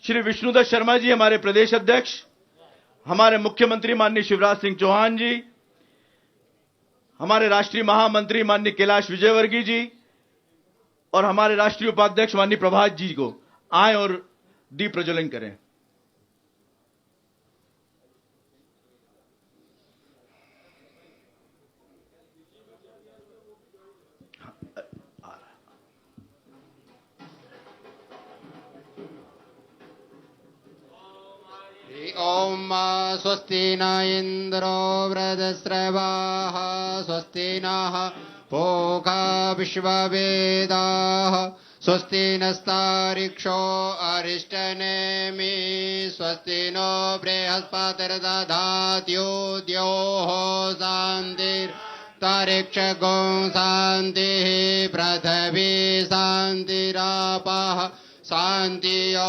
श्री विष्णुदत्त शर्मा जी हमारे प्रदेश अध्यक्ष, हमारे मुख्यमंत्री माननीय शिवराज सिंह चौहान जी, हमारे राष्ट्रीय महामंत्री माननीय कैलाश विजयवर्गीय जी और हमारे राष्ट्रीय उपाध्यक्ष माननीय प्रभात जी को आए और दीप प्रज्वलन करें। ओम स्वस्ति न इंद्रो वृधस्रवाः स्वस्ति नः पूषा विश्ववेदाः स्वस्ति नस्तारिक्षो अरिष्टनेमि स्वस्ति नो बृहस्पतिर्दधात्यो द्योः शान्तिर्तरिक्षगो शान्तिः पृथिवी शान्तिरापः शान्तियोगदयः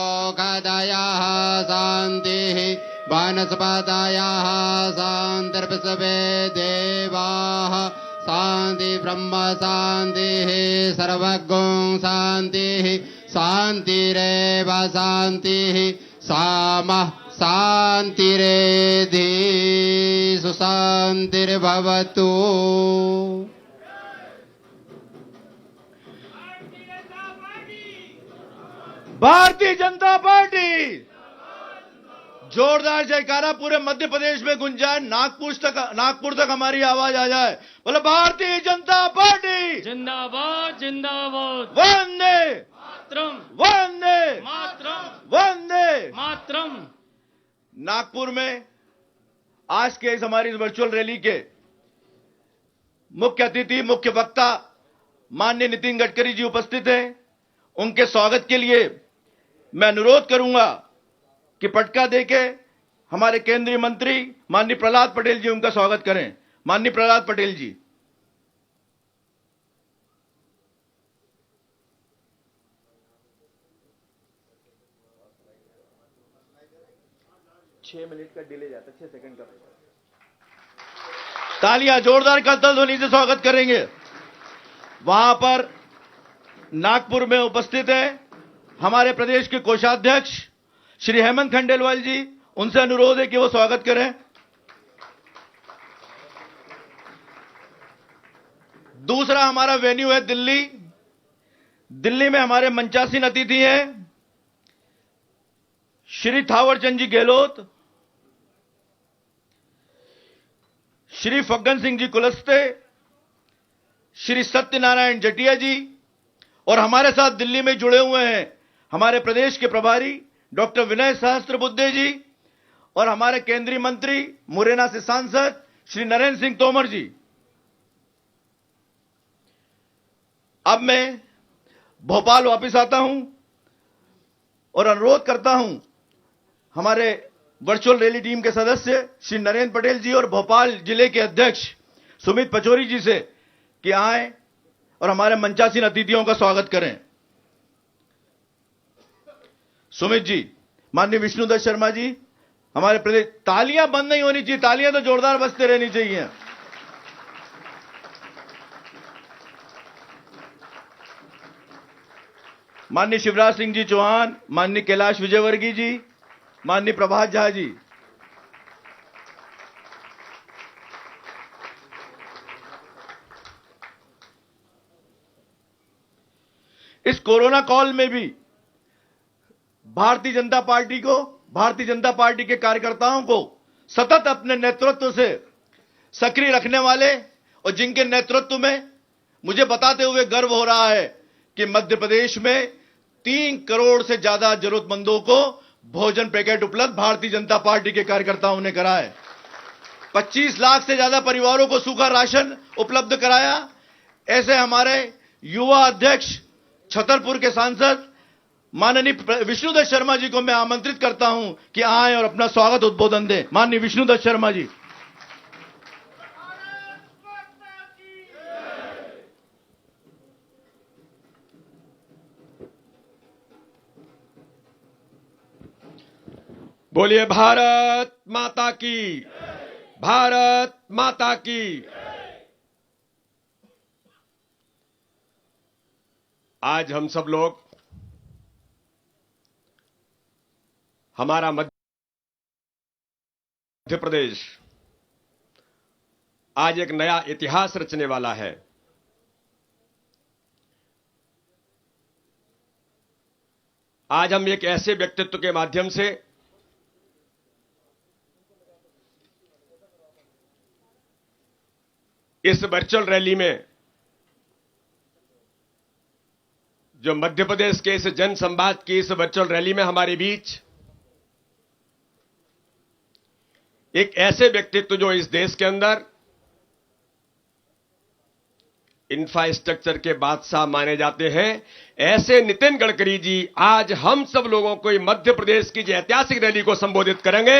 शान्तिः वनस्पतयः शान्तिर्विश्वे देवाः शान्ति ब्रह्म शान्तिः सर्वगो शान्तिः शान्तिरेव शान्तिः सामः शान्तिरेधि सुशान्तिर्भवतु। भारतीय जनता पार्टी, जोरदार जयकारा पूरे मध्य प्रदेश में गुंजाए, नागपुर तक हमारी आवाज आ जाए। बोले भारतीय जनता पार्टी जिंदाबाद जिंदाबाद। वंदे मातरम वंदे मातरम वंदे मातरम। नागपुर में आज के इस हमारी वर्चुअल रैली के मुख्य अतिथि, मुख्य वक्ता माननीय नितिन गडकरी जी उपस्थित हैं। उनके स्वागत के लिए मैं अनुरोध करूंगा कि पटका देके हमारे केंद्रीय मंत्री माननीय प्रहलाद पटेल जी उनका स्वागत करें। माननीय प्रहलाद पटेल जी। छह मिनट का डिले जाता है, 6 सेकंड का। तालियां जोरदार करतल ध्वनि से स्वागत करेंगे। वहां पर नागपुर में उपस्थित है हमारे प्रदेश के कोषाध्यक्ष श्री हेमंत खंडेलवाल जी। उनसे अनुरोध है कि वो स्वागत करें। दूसरा हमारा वेन्यू है दिल्ली। दिल्ली में हमारे मंचासीन अतिथि हैं श्री थावरचंद जी गहलोत, श्री फग्गन सिंह जी कुलस्ते, श्री सत्यनारायण जटिया जी और हमारे साथ दिल्ली में जुड़े हुए हैं हमारे प्रदेश के प्रभारी डॉक्टर विनय सहस्त्रबुद्धे जी और हमारे केंद्रीय मंत्री मुरैना से सांसद श्री नरेंद्र सिंह तोमर जी। अब मैं भोपाल वापस आता हूं और अनुरोध करता हूं हमारे वर्चुअल रैली टीम के सदस्य श्री नरेंद्र पटेल जी और भोपाल जिले के अध्यक्ष सुमित पचौरी जी से कि आए और हमारे मंचासीन अतिथियों का स्वागत करें। सुमित जी, माननीय विष्णुदत्त शर्मा जी, हमारे प्रदेश। तालियां बंद नहीं होनी चाहिए, तालियां तो जोरदार बजते रहनी चाहिए। माननीय शिवराज सिंह जी चौहान, माननीय कैलाश विजयवर्गीय जी, माननीय प्रभात झा जी। इस कोरोना कॉल में भी भारतीय जनता पार्टी के कार्यकर्ताओं को सतत अपने नेतृत्व से सक्रिय रखने वाले और जिनके नेतृत्व में मुझे बताते हुए गर्व हो रहा है कि मध्य प्रदेश में 3 करोड़ से ज्यादा जरूरतमंदों को भोजन पैकेट उपलब्ध भारतीय जनता पार्टी के कार्यकर्ताओं ने कराया। 25 लाख से ज्यादा परिवारों को सूखा राशन उपलब्ध कराया। ऐसे हमारे युवा अध्यक्ष छतरपुर के सांसद माननीय विष्णुदत्त शर्मा जी को मैं आमंत्रित करता हूं कि आए और अपना स्वागत उद्बोधन दें। माननीय विष्णुदत्त शर्मा जी। बोलिए भारत माता की, भारत माता की। आज हम सब लोग हमारा मध्य प्रदेश आज एक नया इतिहास रचने वाला है। आज हम एक ऐसे व्यक्तित्व के माध्यम से इस वर्चुअल रैली में, जो मध्य प्रदेश के इस जन संवाद की इस वर्चुअल रैली में हमारे बीच एक ऐसे व्यक्तित्व जो इस देश के अंदर इंफ्रास्ट्रक्चर के बादशाह माने जाते हैं, ऐसे नितिन गडकरी जी आज हम सब लोगों को मध्य प्रदेश की ऐतिहासिक रैली को संबोधित करेंगे।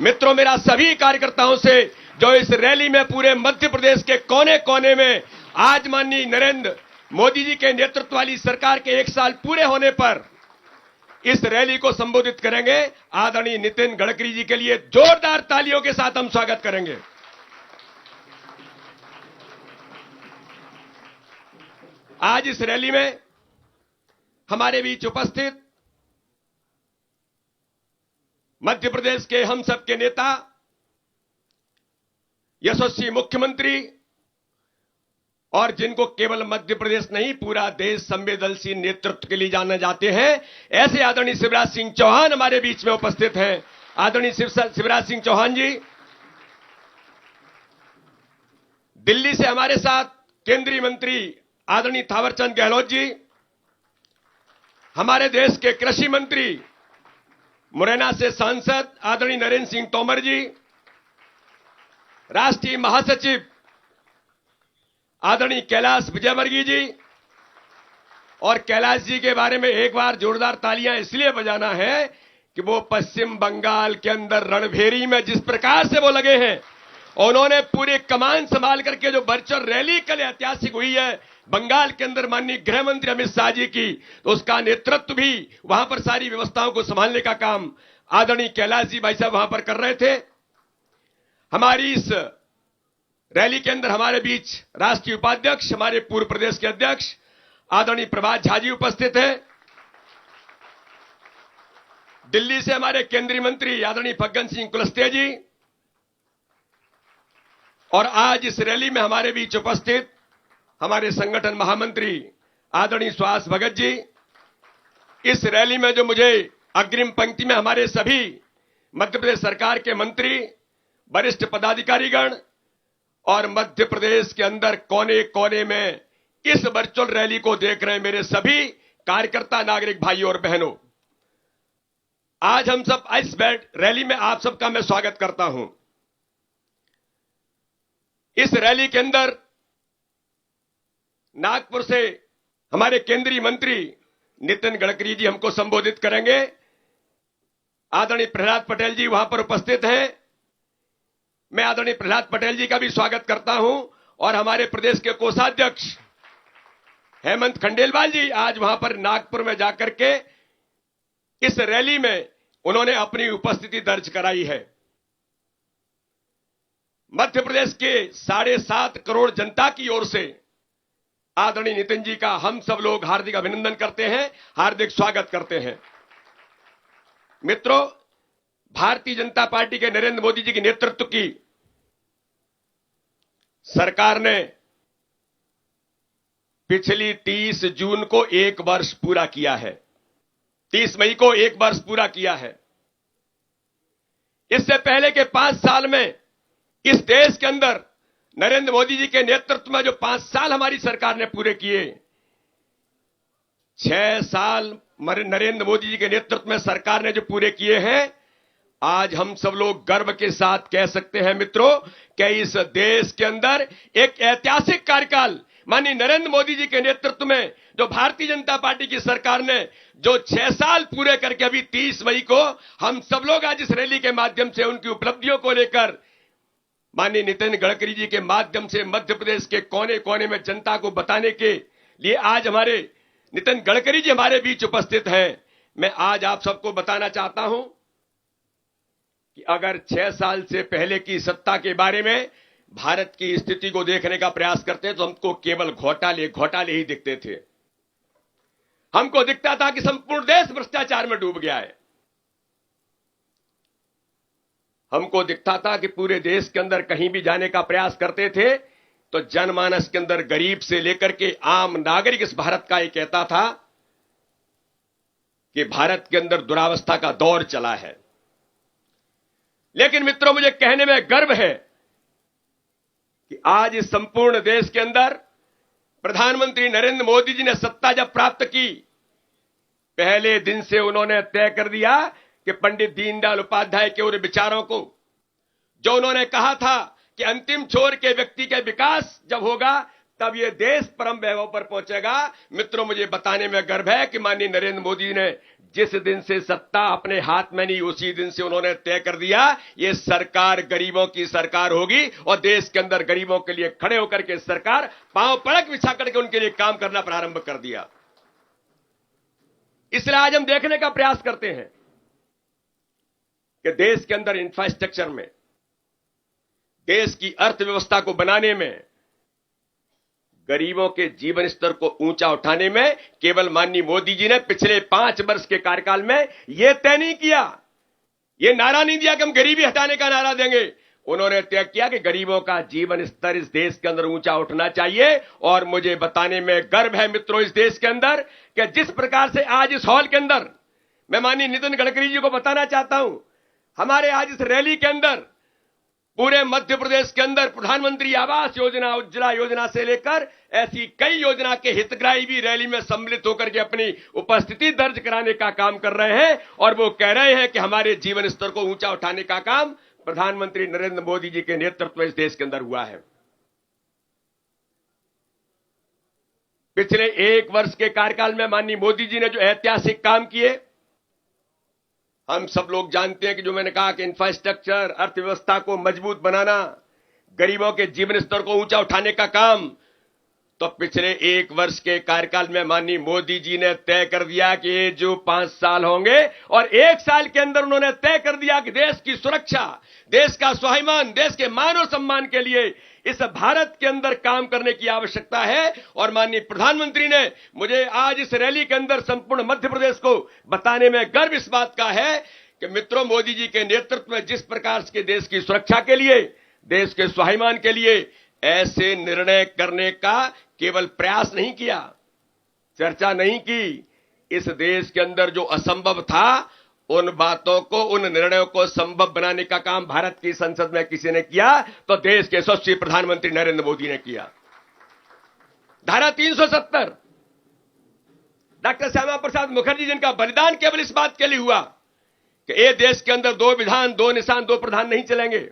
मित्रों, मेरा सभी कार्यकर्ताओं से जो इस रैली में पूरे मध्य प्रदेश के कोने कोने में आज माननीय नरेंद्र मोदी जी के नेतृत्व वाली सरकार के 1 साल पूरे होने पर इस रैली को संबोधित करेंगे, आदरणीय नितिन गडकरी जी के लिए जोरदार तालियों के साथ हम स्वागत करेंगे। आज इस रैली में हमारे बीच उपस्थित मध्य प्रदेश के हम सबके नेता, यशस्वी मुख्यमंत्री और जिनको केवल मध्य प्रदेश नहीं पूरा देश संवेदनशील नेतृत्व के लिए जाने जाते हैं, ऐसे आदरणीय शिवराज सिंह चौहान हमारे बीच में उपस्थित हैं। आदरणीय शिवराज सिंह चौहान जी, दिल्ली से हमारे साथ केंद्रीय मंत्री आदरणीय थावरचंद गहलोत जी, हमारे देश के कृषि मंत्री मुरैना से सांसद आदरणीय नरेंद्र सिंह तोमर जी, राष्ट्रीय महासचिव आदरणीय कैलाश विजयवर्गीय जी, और कैलाश जी के बारे में एक बार जोरदार तालियां इसलिए बजाना है कि वो पश्चिम बंगाल के अंदर रणभेरी में जिस प्रकार से वो लगे हैं, उन्होंने पूरे कमान संभाल करके जो वर्चुअल रैली कल ऐतिहासिक हुई है बंगाल के अंदर माननीय गृह मंत्री अमित शाह जी की, तो उसका नेतृत्व भी वहां पर सारी व्यवस्थाओं को संभालने का काम आदरणीय कैलाश जी भाई साहब वहां पर कर रहे थे। हमारी इस रैली के अंदर हमारे बीच राष्ट्रीय उपाध्यक्ष, हमारे पूर्व प्रदेश के अध्यक्ष आदरणीय प्रभात झा जी उपस्थित हैं। दिल्ली से हमारे केंद्रीय मंत्री आदरणीय फग्गन सिंह कुलस्ते जी, और आज इस रैली में हमारे बीच उपस्थित हमारे संगठन महामंत्री आदरणीय सुहास भगत जी। इस रैली में जो मुझे अग्रिम पंक्ति में हमारे सभी मध्य प्रदेश सरकार के मंत्री, वरिष्ठ पदाधिकारीगण और मध्य प्रदेश के अंदर कोने कोने में इस वर्चुअल रैली को देख रहे मेरे सभी कार्यकर्ता, नागरिक भाइयों और बहनों, आज हम सब इस रैली में आप सबका मैं स्वागत करता हूं। इस रैली के अंदर नागपुर से हमारे केंद्रीय मंत्री नितिन गडकरी जी हमको संबोधित करेंगे। आदरणीय प्रहलाद पटेल जी वहां पर उपस्थित हैं। मैं आदरणीय प्रहलाद पटेल जी का भी स्वागत करता हूं, और हमारे प्रदेश के कोषाध्यक्ष हेमंत खंडेलवाल जी आज वहां पर नागपुर में जाकर के इस रैली में उन्होंने अपनी उपस्थिति दर्ज कराई है। मध्य प्रदेश के 7.5 करोड़ जनता की ओर से आदरणीय नितिन जी का हम सब लोग हार्दिक अभिनंदन करते हैं, हार्दिक स्वागत करते हैं। मित्रों, भारतीय जनता पार्टी के नरेंद्र मोदी जी के नेतृत्व की सरकार ने पिछली 30 जून को 1 वर्ष पूरा किया है। 30 मई को 1 वर्ष पूरा किया है। इससे पहले के 5 साल में इस देश के अंदर नरेंद्र मोदी जी के नेतृत्व में जो 5 साल हमारी सरकार ने पूरे किए, 6 साल नरेंद्र मोदी जी के नेतृत्व में सरकार ने जो पूरे किए हैं, आज हम सब लोग गर्व के साथ कह सकते हैं मित्रों कि इस देश के अंदर एक ऐतिहासिक कार्यकाल माननीय नरेंद्र मोदी जी के नेतृत्व में जो भारतीय जनता पार्टी की सरकार ने जो 6 साल पूरे करके अभी 30 मई को हम सब लोग आज इस रैली के माध्यम से उनकी उपलब्धियों को लेकर माननीय नितिन गडकरी जी के माध्यम से मध्य प्रदेश के कोने कोने में जनता को बताने के लिए आज हमारे नितिन गडकरी जी हमारे बीच उपस्थित हैं। मैं आज आप सबको बताना चाहता हूं कि अगर 6 साल से पहले की सत्ता के बारे में भारत की स्थिति को देखने का प्रयास करते तो हमको केवल घोटाले घोटाले ही दिखते थे। हमको दिखता था कि संपूर्ण देश भ्रष्टाचार में डूब गया है। हमको दिखता था कि पूरे देश के अंदर कहीं भी जाने का प्रयास करते थे तो जनमानस के अंदर गरीब से लेकर के आम नागरिक इस भारत का ये कहता था कि भारत के अंदर दुरावस्था का दौर चला है। लेकिन मित्रों, मुझे कहने में गर्व है कि आज इस संपूर्ण देश के अंदर प्रधानमंत्री नरेंद्र मोदी जी ने सत्ता जब प्राप्त की, पहले दिन से उन्होंने तय कर दिया कि पंडित दीनदयाल उपाध्याय के उन विचारों को, जो उन्होंने कहा था कि अंतिम छोर के व्यक्ति के विकास जब होगा तब ये देश परम वैभव पर पहुंचेगा। मित्रों, मुझे बताने में गर्व है कि माननीय नरेंद्र मोदी ने जिस दिन से सत्ता अपने हाथ में नहीं, उसी दिन से उन्होंने तय कर दिया ये सरकार गरीबों की सरकार होगी और देश के अंदर गरीबों के लिए खड़े होकर के सरकार पांव पड़क बिछा करके उनके लिए काम करना प्रारंभ कर दिया। इसलिए आज हम देखने का प्रयास करते हैं कि देश के अंदर इंफ्रास्ट्रक्चर में, देश की अर्थव्यवस्था को बनाने में, गरीबों के जीवन स्तर को ऊंचा उठाने में केवल माननीय मोदी जी ने पिछले 5 वर्ष के कार्यकाल में यह तय नहीं किया, यह नारा नहीं दिया कि हम गरीबी हटाने का नारा देंगे। उन्होंने तय किया कि गरीबों का जीवन स्तर इस देश के अंदर ऊंचा उठना चाहिए। और मुझे बताने में गर्व है मित्रों, इस देश के अंदर कि जिस प्रकार से आज इस हॉल के अंदर मैं माननीय नितिन गडकरी जी को बताना चाहता हूं, हमारे आज इस रैली के अंदर पूरे मध्य प्रदेश के अंदर प्रधानमंत्री आवास योजना, उज्ज्वला योजना से लेकर ऐसी कई योजना के हितग्राही भी रैली में सम्मिलित होकर के अपनी उपस्थिति दर्ज कराने का काम कर रहे हैं और वो कह रहे हैं कि हमारे जीवन स्तर को ऊंचा उठाने का काम प्रधानमंत्री नरेंद्र मोदी जी के नेतृत्व में इस देश के अंदर हुआ है। पिछले 1 वर्ष के कार्यकाल में माननीय मोदी जी ने जो ऐतिहासिक काम किए, हम सब लोग जानते हैं कि जो मैंने कहा कि इंफ्रास्ट्रक्चर, अर्थव्यवस्था को मजबूत बनाना, गरीबों के जीवन स्तर को ऊंचा उठाने का काम, तो पिछले 1 वर्ष के कार्यकाल में माननीय मोदी जी ने तय कर दिया कि ये जो 5 साल होंगे और 1 साल के अंदर उन्होंने तय कर दिया कि देश की सुरक्षा, देश का स्वाभिमान, देश के मान और सम्मान के लिए इस भारत के अंदर काम करने की आवश्यकता है। और माननीय प्रधानमंत्री ने मुझे आज इस रैली के अंदर संपूर्ण मध्य प्रदेश को बताने में गर्व इस बात का है कि मित्रों, मोदी जी के नेतृत्व में जिस प्रकार के देश की सुरक्षा के लिए, देश के स्वाभिमान के लिए ऐसे निर्णय करने का केवल प्रयास नहीं किया, चर्चा नहीं की, इस देश के अंदर जो असंभव था उन बातों को, उन निर्णयों को संभव बनाने का काम भारत की संसद में किसी ने किया तो देश के यशस्वी प्रधानमंत्री नरेंद्र मोदी ने किया। धारा 370, डॉक्टर श्यामा प्रसाद मुखर्जी जिनका बलिदान केवल इस बात के लिए हुआ कि ये देश के अंदर 2 विधान, 2 निशान, 2 प्रधान नहीं चलेंगे,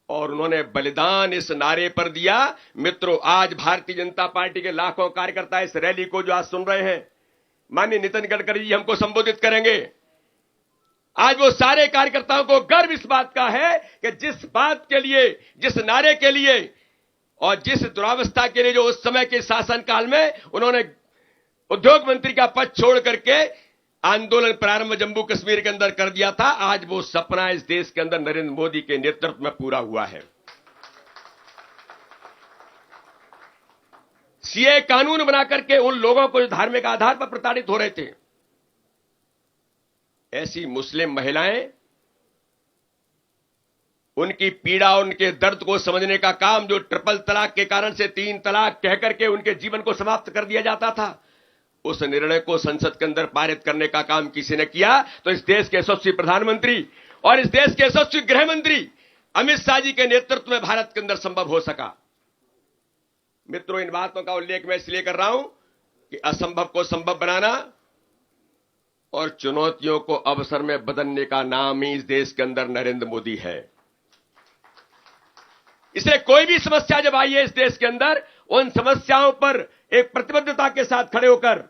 और उन्होंने बलिदान इस नारे पर दिया। मित्रों, आज भारतीय जनता पार्टी के लाखों कार्यकर्ता इस रैली को जो आज सुन रहे हैं, माननीय नितिन गडकरी जी हमको संबोधित करेंगे। आज वो सारे कार्यकर्ताओं को गर्व इस बात का है कि जिस बात के लिए, जिस नारे के लिए और जिस दुरावस्था के लिए जो उस समय के शासनकाल में उन्होंने उद्योग मंत्री का पद छोड़ करके आंदोलन प्रारंभ जम्मू कश्मीर के अंदर कर दिया था, आज वो सपना इस देश के अंदर नरेंद्र मोदी के नेतृत्व में पूरा हुआ है। सीए कानून बनाकर के उन लोगों को जो धार्मिक आधार पर प्रताड़ित हो रहे थे, ऐसी मुस्लिम महिलाएं, उनकी पीड़ा, उनके दर्द को समझने का काम जो ट्रिपल तलाक के कारण से 3 तलाक कहकर के उनके जीवन को समाप्त कर दिया जाता था, उस निर्णय को संसद के अंदर पारित करने का काम किसी ने किया तो इस देश के यशस्वी प्रधानमंत्री और इस देश के यशस्वी गृह मंत्री अमित शाह जी के नेतृत्व में भारत के अंदर संभव हो सका। मित्रों, इन बातों का उल्लेख मैं इसलिए कर रहा हूं कि असंभव को संभव बनाना और चुनौतियों को अवसर में बदलने का नाम ही इस देश के अंदर नरेंद्र मोदी है। इसलिए कोई भी समस्या जब आई है इस देश के अंदर, उन समस्याओं पर एक प्रतिबद्धता के साथ खड़े होकर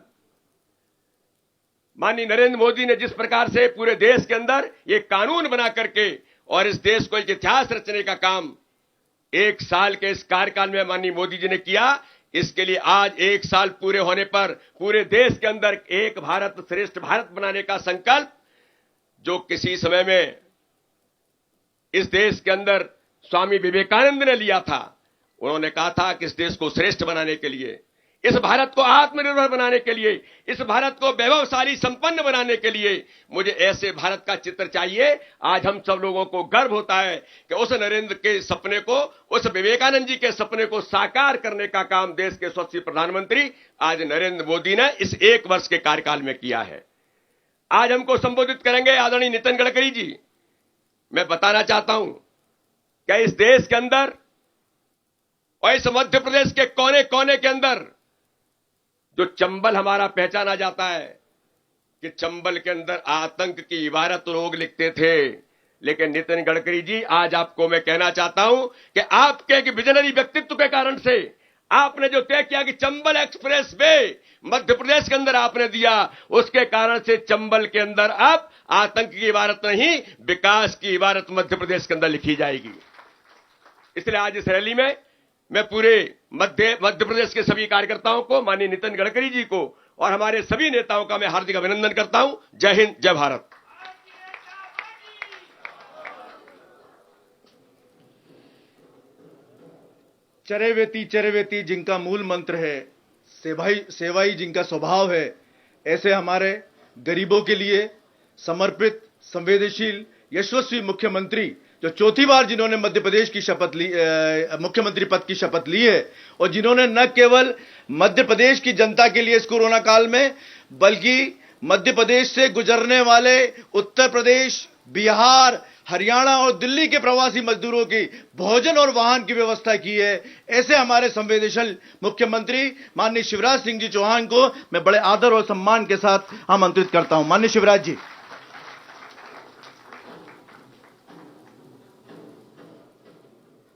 माननीय नरेंद्र मोदी ने जिस प्रकार से पूरे देश के अंदर ये कानून बना करके और इस देश को एक इतिहास रचने का काम 1 साल के इस कार्यकाल में माननीय मोदी जी ने किया, इसके लिए आज 1 साल पूरे होने पर पूरे देश के अंदर एक भारत श्रेष्ठ भारत बनाने का संकल्प जो किसी समय में इस देश के अंदर स्वामी विवेकानंद ने लिया था। उन्होंने कहा था कि इस देश को श्रेष्ठ बनाने के लिए, इस भारत को आत्मनिर्भर बनाने के लिए, इस भारत को वैभवशाली संपन्न बनाने के लिए मुझे ऐसे भारत का चित्र चाहिए। आज हम सब लोगों को गर्व होता है कि उस नरेंद्र के सपने को, उस विवेकानंद जी के सपने को साकार करने का काम देश के यशस्वी प्रधानमंत्री आज नरेंद्र मोदी ने इस 1 वर्ष के कार्यकाल में किया है। आज हमको संबोधित करेंगे आदरणीय नितिन गडकरी जी। मैं बताना चाहता हूं कि इस देश के अंदर और इस मध्य प्रदेश के कोने कोने के अंदर जो चंबल हमारा पहचाना जाता है कि चंबल के अंदर आतंक की इबारत लोग लिखते थे, लेकिन नितिन गडकरी जी आज आपको मैं कहना चाहता हूं कि आपके एक विजनरी व्यक्तित्व के कारण से आपने जो तय किया कि चंबल एक्सप्रेस वे मध्य प्रदेश के अंदर आपने दिया, उसके कारण से चंबल के अंदर अब आतंक की इबारत नहीं, विकास की इबारत मध्य प्रदेश के अंदर लिखी जाएगी। इसलिए आज इस रैली में मैं पूरे मध्य प्रदेश के सभी कार्यकर्ताओं को, माननीय नितिन गडकरी जी को और हमारे सभी नेताओं का मैं हार्दिक अभिनंदन करता हूं। जय हिंद, जय भारत। चरेवेती जिनका मूल मंत्र है, सेवाई जिनका स्वभाव है, ऐसे हमारे गरीबों के लिए समर्पित, संवेदनशील, यशस्वी मुख्यमंत्री जो चौथी बार जिन्होंने मध्य प्रदेश की शपथ ली, मुख्यमंत्री पद की शपथ ली है, और जिन्होंने न केवल मध्य प्रदेश की जनता के लिए इस कोरोना काल में, बल्कि मध्य प्रदेश से गुजरने वाले उत्तर प्रदेश, बिहार, हरियाणा और दिल्ली के प्रवासी मजदूरों की भोजन और वाहन की व्यवस्था की है, ऐसे हमारे संवेदनशील मुख्यमंत्री माननीय शिवराज सिंह जी चौहान को मैं बड़े आदर और सम्मान के साथ आमंत्रित करता हूं। माननीय शिवराज जी।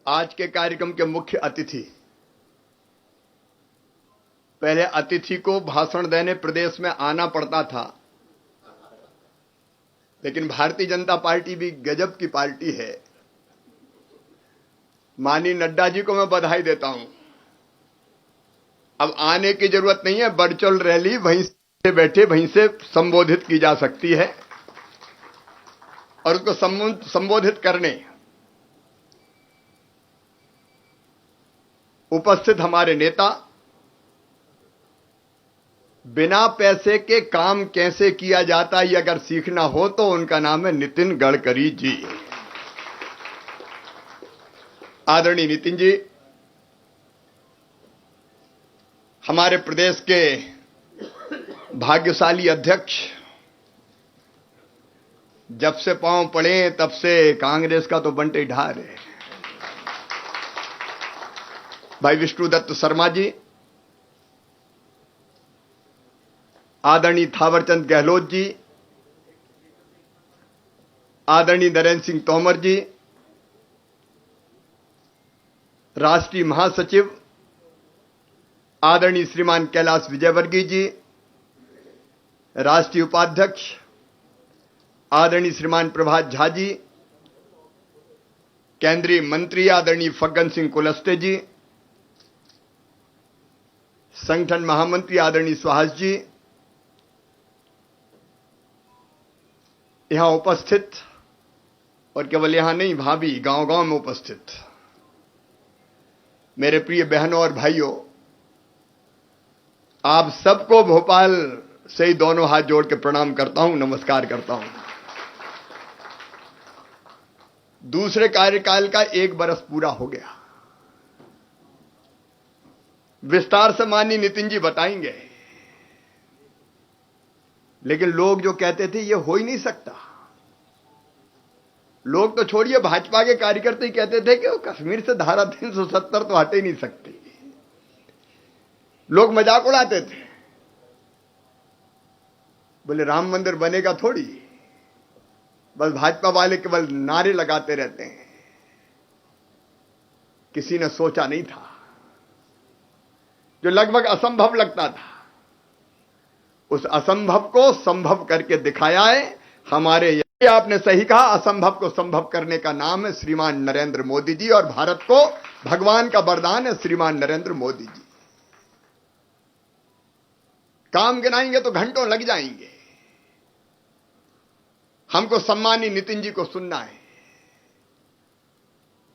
आज के कार्यक्रम के मुख्य अतिथि, पहले अतिथि को भाषण देने प्रदेश में आना पड़ता था, लेकिन भारतीय जनता पार्टी भी गजब की पार्टी है। माननीय नड्डा जी को मैं बधाई देता हूं। अब आने की जरूरत नहीं है, वर्चुअल रैली वहीं से बैठे वहीं से संबोधित की जा सकती है, और उसको संबोधित करने उपस्थित हमारे नेता, बिना पैसे के काम कैसे किया जाता है ये अगर सीखना हो तो उनका नाम है नितिन गडकरी जी। आदरणीय नितिन जी, हमारे प्रदेश के भाग्यशाली अध्यक्ष, जब से पांव पड़े तब से कांग्रेस का तो बंटे ढार है। भाई विष्णुदत्त शर्मा जी, आदरणीय थावरचंद गहलोत जी, आदरणीय नरेंद्र सिंह तोमर जी, राष्ट्रीय महासचिव आदरणीय श्रीमान कैलाश विजयवर्गीय जी, राष्ट्रीय उपाध्यक्ष आदरणीय श्रीमान प्रभात झा जी, केंद्रीय मंत्री आदरणीय फग्गन सिंह कुलस्ते जी, संगठन महामंत्री आदरणीय सुहास जी, यहां उपस्थित और केवल यहां नहीं, भाभी गांव-गांव में उपस्थित मेरे प्रिय बहनों और भाइयों, आप सबको भोपाल से ही दोनों हाथ जोड़ के प्रणाम करता हूं, नमस्कार करता हूं। दूसरे कार्यकाल का 1 बरस पूरा हो गया। विस्तार से माननीय नितिन जी बताएंगे, लेकिन लोग जो कहते थे ये हो ही नहीं सकता, लोग तो छोड़िए, भाजपा के कार्यकर्ता ही कहते थे कि वो कश्मीर से धारा 370 तो हट ही नहीं सकती। लोग मजाक उड़ाते थे, बोले राम मंदिर बनेगा थोड़ी, बस भाजपा वाले केवल नारे लगाते रहते हैं। किसी ने सोचा नहीं था, जो लगभग असंभव लगता था, उस असंभव को संभव करके दिखाया है हमारे। ये आपने सही कहा, असंभव को संभव करने का नाम है श्रीमान नरेंद्र मोदी जी, और भारत को भगवान का वरदान है श्रीमान नरेंद्र मोदी जी। काम गिनाएंगे तो घंटों लग जाएंगे। हमको सम्मानी नितिन जी को सुनना है,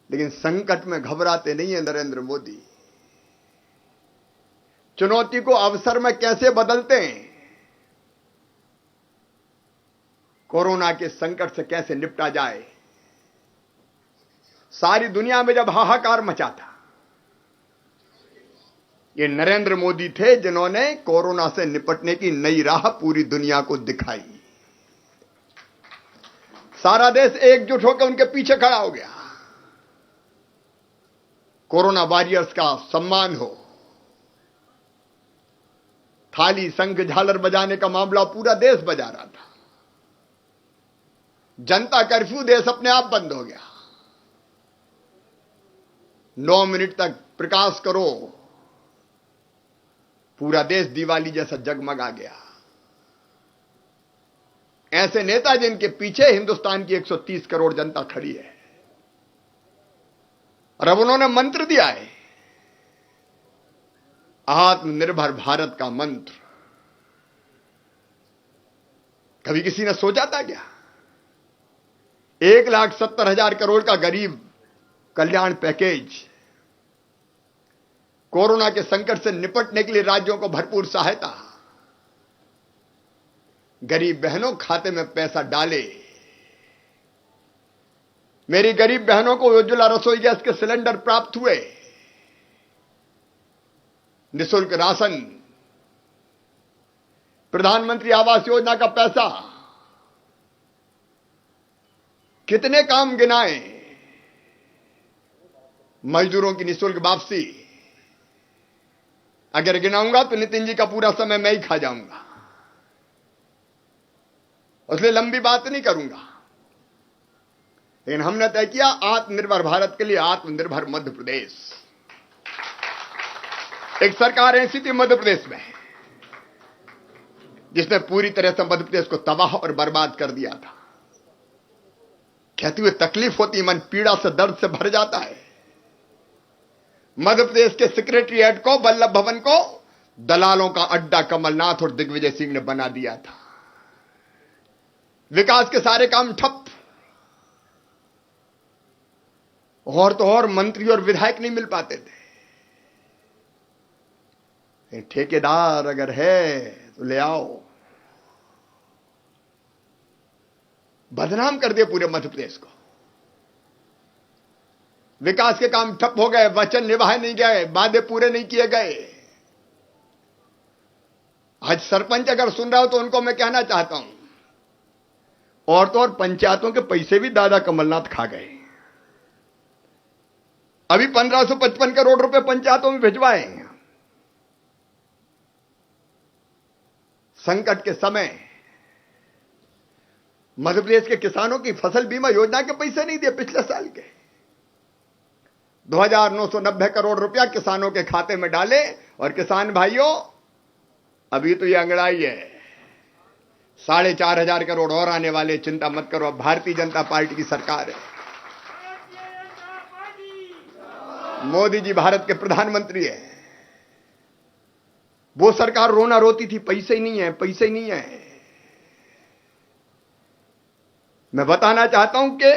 लेकिन संकट में घबराते नहीं है नरेंद्र मोदी। चुनौती को अवसर में कैसे बदलते हैं, कोरोना के संकट से कैसे निपटा जाए। सारी दुनिया में जब हाहाकार मचा था, ये नरेंद्र मोदी थे जिन्होंने कोरोना से निपटने की नई राह पूरी दुनिया को दिखाई। सारा देश एकजुट होकर उनके पीछे खड़ा हो गया। कोरोना वॉरियर्स का सम्मान हो। थाली शंख झालर बजाने का मामला पूरा देश बजा रहा था। जनता कर्फ्यू, देश अपने आप बंद हो गया। 9 मिनट तक प्रकाश करो, पूरा देश दिवाली जैसा जगमगा गया। ऐसे नेता जिनके पीछे हिंदुस्तान की 130 करोड़ जनता खड़ी है। और अब उन्होंने मंत्र दिया है, आत्मनिर्भर भारत का मंत्र। कभी किसी ने सोचा था क्या? 1,70,000 करोड़ का गरीब कल्याण पैकेज, कोरोना के संकट से निपटने के लिए राज्यों को भरपूर सहायता। गरीब बहनों खाते में पैसा डाले। मेरी गरीब बहनों को उज्ज्वला रसोई गैस के सिलेंडर प्राप्त हुए, निःशुल्क राशन, प्रधानमंत्री आवास योजना का पैसा। कितने काम गिनाए। मजदूरों की निःशुल्क वापसी। अगर गिनाऊंगा तो नितिन जी का पूरा समय मैं ही खा जाऊंगा, इसलिए लंबी बात नहीं करूंगा। लेकिन हमने तय किया आत्मनिर्भर भारत के लिए आत्मनिर्भर मध्य प्रदेश। एक सरकार ऐसी थी मध्य प्रदेश में जिसने पूरी तरह से मध्य प्रदेश को तबाह और बर्बाद कर दिया था। कहते हुए तकलीफ होती, मन पीड़ा से, दर्द से भर जाता है। मध्य प्रदेश के सेक्रेटरीएट को, वल्लभ भवन को दलालों का अड्डा कमलनाथ और दिग्विजय सिंह ने बना दिया था। विकास के सारे काम ठप। और तो और मंत्री और विधायक नहीं मिल पाते थे। ठेकेदार अगर है तो ले आओ। बदनाम कर दिए पूरे मध्य प्रदेश को। विकास के काम ठप हो गए, वचन निभाए नहीं गए, वादे पूरे नहीं किए गए। आज सरपंच अगर सुन रहा हो तो उनको मैं कहना चाहता हूं, और तो और पंचायतों के पैसे भी दादा कमलनाथ खा गए। अभी 1555 करोड़ रुपए पंचायतों में भिजवाए। संकट के समय मध्य प्रदेश के किसानों की फसल बीमा योजना के पैसे नहीं दिए पिछले साल के। 2,990 करोड़ रुपया किसानों के खाते में डाले। और किसान भाइयों, अभी तो ये अंगड़ाई है, 4,500 करोड़ और आने वाले। चिंता मत करो, अब भारतीय जनता पार्टी की सरकार है। मोदी जी भारत के प्रधानमंत्री है। वो सरकार रोना रोती थी, पैसे ही नहीं है, पैसे ही नहीं है। मैं बताना चाहता हूं कि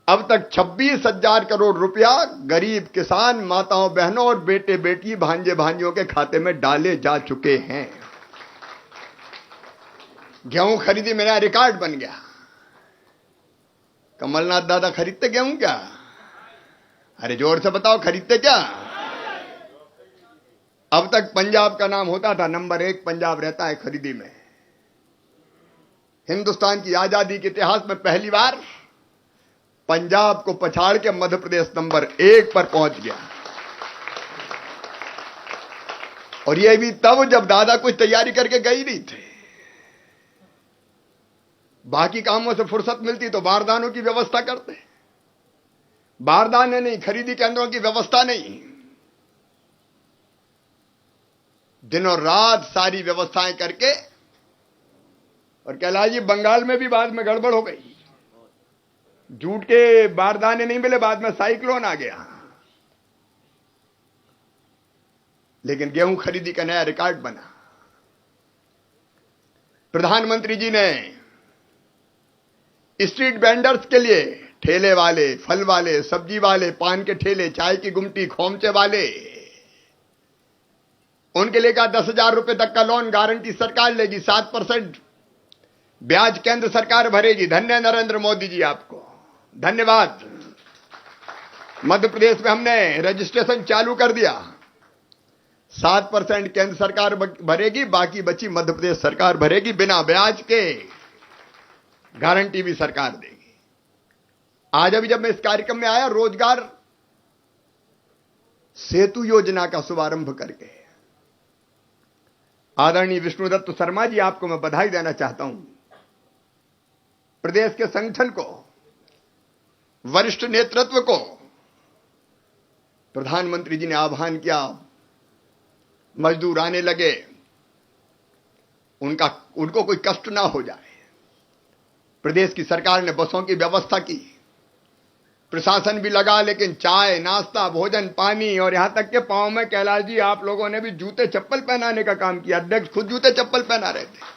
अब तक 26,000 करोड़ रुपया गरीब किसान, माताओं बहनों और बेटे बेटी, भांजे भांजियों के खाते में डाले जा चुके हैं। गेहूं खरीदी, मेरा रिकॉर्ड बन गया। कमलनाथ दादा खरीदते गेहूं क्या? अरे जोर से बताओ, खरीदते क्या? अब तक पंजाब का नाम होता था, नंबर 1 पंजाब रहता है खरीदी में। हिंदुस्तान की आजादी के इतिहास में पहली बार पंजाब को पछाड़ के मध्य प्रदेश नंबर 1 पर पहुंच गया। और यह भी तब जब दादा कुछ तैयारी करके गई नहीं थे। बाकी कामों से फुर्सत मिलती तो बारदानों की व्यवस्था करते। बारदाने नहीं, खरीदी केंद्रों की व्यवस्था नहीं। दिनों रात सारी व्यवस्थाएं करके, और कैलाश जी बंगाल में भी बाद में गड़बड़ हो गई। जूट के बारदाने नहीं मिले, बाद में साइक्लोन आ गया। लेकिन गेहूं खरीदी का नया रिकॉर्ड बना। प्रधानमंत्री जी ने स्ट्रीट वेंडर्स के लिए, ठेले वाले, फल वाले, सब्जी वाले, पान के ठेले, चाय की गुमटी, खोमचे वाले, उनके लिए कहा 10,000 रुपए तक का लोन गारंटी सरकार लेगी, 7% ब्याज केंद्र सरकार भरेगी। धन्य नरेंद्र मोदी जी, आपको धन्यवाद। मध्य प्रदेश में हमने रजिस्ट्रेशन चालू कर दिया, 7% केंद्र सरकार भरेगी, बाकी बची मध्य प्रदेश सरकार भरेगी, बिना ब्याज के गारंटी भी सरकार देगी। आज अभी जब मैं इस कार्यक्रम में आया, रोजगार सेतु योजना का शुभारंभ करके आदरणीय विष्णुदत्त शर्मा जी, आपको मैं बधाई देना चाहता हूं। प्रदेश के संगठन को, वरिष्ठ नेतृत्व को प्रधानमंत्री जी ने आह्वान किया, मजदूर आने लगे, उनको कोई कष्ट ना हो जाए। प्रदेश की सरकार ने बसों की व्यवस्था की, प्रशासन भी लगा, लेकिन चाय, नाश्ता, भोजन, पानी और यहां तक के पांव में, कैलाश जी, आप लोगों ने भी जूते चप्पल पहनाने का काम किया। अध्यक्ष खुद जूते चप्पल पहना रहे थे।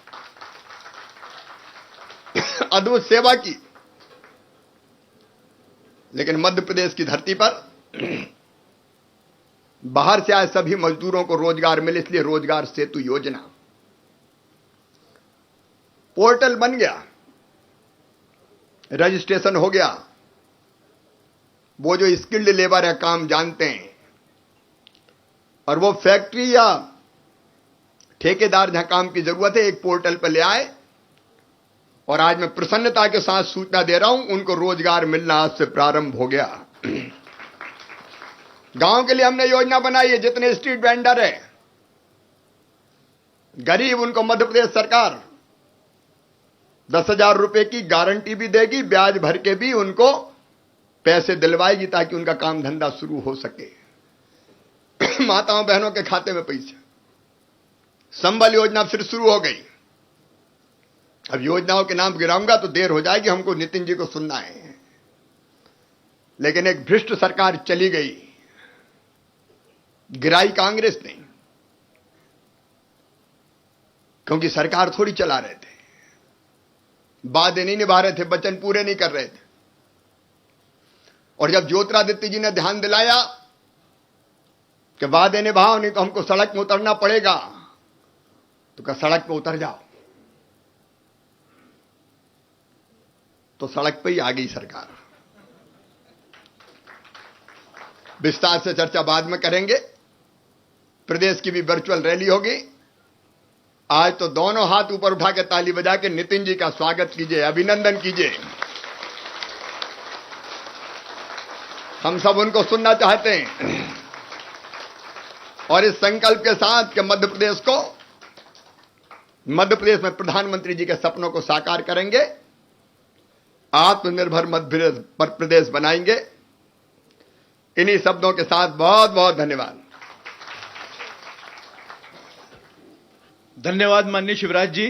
अद्भुत सेवा की। लेकिन मध्य प्रदेश की धरती पर बाहर से आए सभी मजदूरों को रोजगार मिले, इसलिए रोजगार सेतु योजना पोर्टल बन गया, रजिस्ट्रेशन हो गया। वो जो स्किल्ड लेबर है, काम जानते हैं, और वो फैक्ट्री या ठेकेदार जहां काम की जरूरत है, एक पोर्टल पर ले आए। और आज मैं प्रसन्नता के साथ सूचना दे रहा हूं, उनको रोजगार मिलना आज से प्रारंभ हो गया। गांव के लिए हमने योजना बनाई है, जितने स्ट्रीट वेंडर है गरीब, उनको मध्य प्रदेश सरकार 10,000 रुपए की गारंटी भी देगी, ब्याज भर के भी उनको पैसे दिलवाएगी, ताकि उनका काम धंधा शुरू हो सके। माताओं बहनों के खाते में पैसे। संबल योजना फिर शुरू हो गई। अब योजनाओं के नाम गिराऊंगा तो देर हो जाएगी, हमको नितिन जी को सुनना है। लेकिन एक भ्रष्ट सरकार चली गई, गिराई कांग्रेस ने, क्योंकि सरकार थोड़ी चला रहे थे, वादे नहीं निभा रहे थे, वचन पूरे नहीं कर रहे थे। और जब ज्योतिरादित्य जी ने ध्यान दिलाया कि वादे निभाओ, नहीं तो हमको सड़क में उतरना पड़ेगा, तो क्या सड़क पे उतर जाओ, तो सड़क पे ही आ गई सरकार। विस्तार से चर्चा बाद में करेंगे। प्रदेश की भी वर्चुअल रैली होगी। आज तो दोनों हाथ ऊपर उठा के ताली बजा के नितिन जी का स्वागत कीजिए, अभिनंदन कीजिए। हम सब उनको सुनना चाहते हैं। और इस संकल्प के साथ कि मध्य प्रदेश में प्रधानमंत्री जी के सपनों को साकार करेंगे, आत्मनिर्भर मध्य प्रदेश बनाएंगे। इन्हीं शब्दों के साथ बहुत बहुत धन्यवाद। धन्यवाद माननीय शिवराज जी।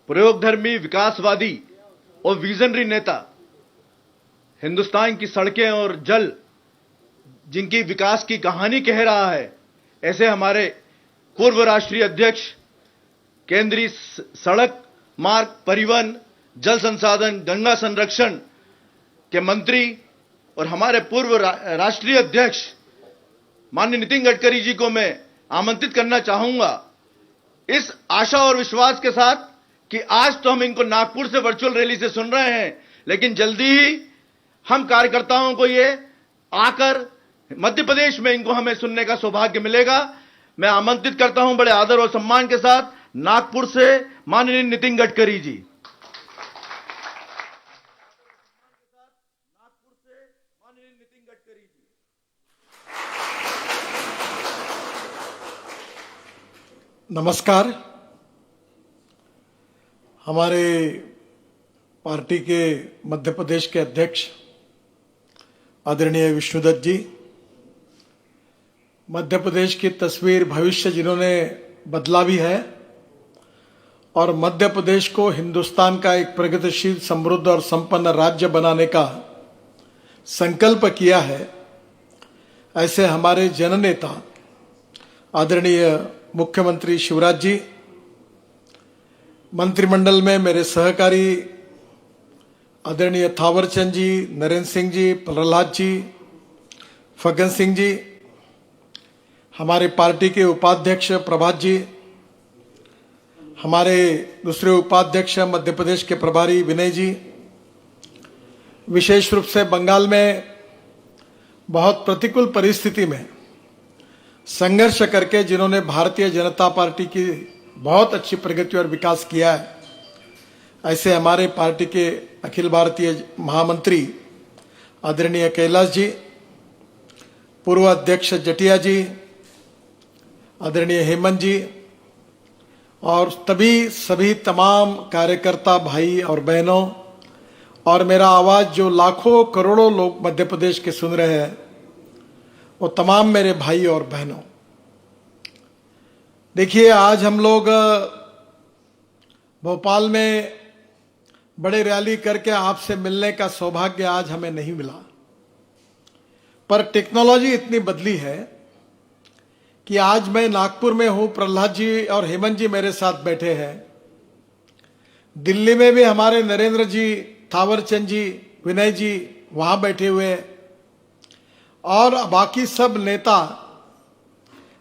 प्रयोगधर्मी, विकासवादी और विजनरी नेता, हिंदुस्तान की सड़कें और जल जिनकी विकास की कहानी कह रहा है, ऐसे हमारे पूर्व राष्ट्रीय अध्यक्ष, केंद्रीय सड़क मार्ग परिवहन, जल संसाधन, गंगा संरक्षण के मंत्री और हमारे पूर्व राष्ट्रीय अध्यक्ष माननीय नितिन गडकरी जी को मैं आमंत्रित करना चाहूंगा, इस आशा और विश्वास के साथ कि आज तो हम इनको नागपुर से वर्चुअल रैली से सुन रहे हैं, लेकिन जल्दी ही हम कार्यकर्ताओं को ये आकर मध्य प्रदेश में इनको हमें सुनने का सौभाग्य मिलेगा। मैं आमंत्रित करता हूं बड़े आदर और सम्मान के साथ नागपुर से माननीय नितिन गडकरी जी। नमस्कार। हमारे पार्टी के मध्य प्रदेश के अध्यक्ष आदरणीय विष्णुदत्त जी, मध्य प्रदेश की तस्वीर भविष्य जिन्होंने बदला भी है और मध्य प्रदेश को हिंदुस्तान का एक प्रगतिशील, समृद्ध और संपन्न राज्य बनाने का संकल्प किया है, ऐसे हमारे जननेता आदरणीय मुख्यमंत्री शिवराज जी, मंत्रिमंडल में मेरे सहकारी आदरणीय थावरचंद जी, नरेंद्र सिंह जी, प्रहलाद जी, फग्गन सिंह जी, हमारे पार्टी के उपाध्यक्ष प्रभात जी, हमारे दूसरे उपाध्यक्ष मध्य प्रदेश के प्रभारी विनय जी, विशेष रूप से बंगाल में बहुत प्रतिकूल परिस्थिति में संघर्ष करके जिन्होंने भारतीय जनता पार्टी की बहुत अच्छी प्रगति और विकास किया है, ऐसे हमारे पार्टी के अखिल भारतीय महामंत्री आदरणीय कैलाश जी, पूर्व अध्यक्ष जटिया जी, आदरणीय हेमंत जी और सभी तमाम कार्यकर्ता भाई और बहनों, और मेरा आवाज जो लाखों करोड़ों लोग मध्य प्रदेश के सुन रहे हैं, वो तमाम मेरे भाई और बहनों, देखिए आज हम लोग भोपाल में बड़े रैली करके आपसे मिलने का सौभाग्य आज हमें नहीं मिला, पर टेक्नोलॉजी इतनी बदली है कि आज मैं नागपुर में हूं, प्रहलाद जी और हेमंत जी मेरे साथ बैठे हैं, दिल्ली में भी हमारे नरेंद्र जी, थावरचंद जी, विनय जी वहां बैठे हुए हैं, और बाकी सब नेता।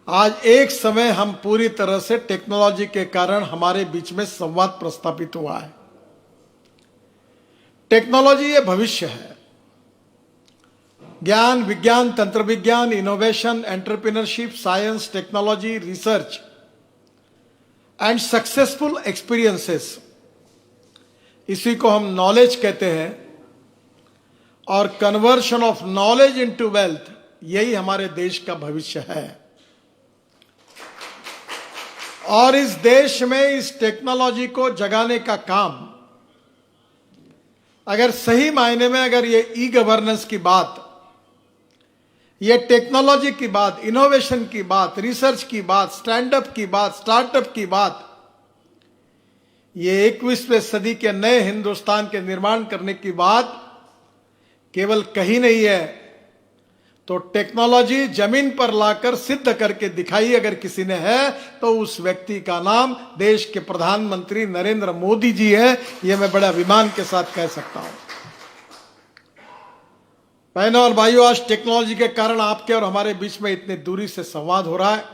आज एक समय हम पूरी तरह से टेक्नोलॉजी के कारण हमारे बीच में संवाद प्रस्थापित हुआ है। टेक्नोलॉजी ये भविष्य है। ज्ञान, विज्ञान, तंत्र विज्ञान, innovation, entrepreneurship, science, technology, research and successful experiences, इसी को हम नॉलेज कहते हैं, और conversion of knowledge into wealth, यही हमारे देश का भविष्य है। और इस देश में इस टेक्नोलॉजी को जगाने का काम, अगर सही मायने में अगर ये ई गवर्नेंस की बात, ये टेक्नोलॉजी की बात, इनोवेशन की बात, रिसर्च की बात, स्टैंडअप की बात, स्टार्टअप की बात, ये 21वीं सदी के नए हिंदुस्तान के निर्माण करने की बात केवल कही नहीं है, तो टेक्नोलॉजी जमीन पर लाकर सिद्ध करके दिखाई अगर किसी ने है तो उस व्यक्ति का नाम देश के प्रधानमंत्री नरेंद्र मोदी जी है। यह मैं बड़े अभिमान के साथ कह सकता हूं। बहनों और भाइयों, आज टेक्नोलॉजी के कारण आपके और हमारे बीच में इतनी दूरी से संवाद हो रहा है।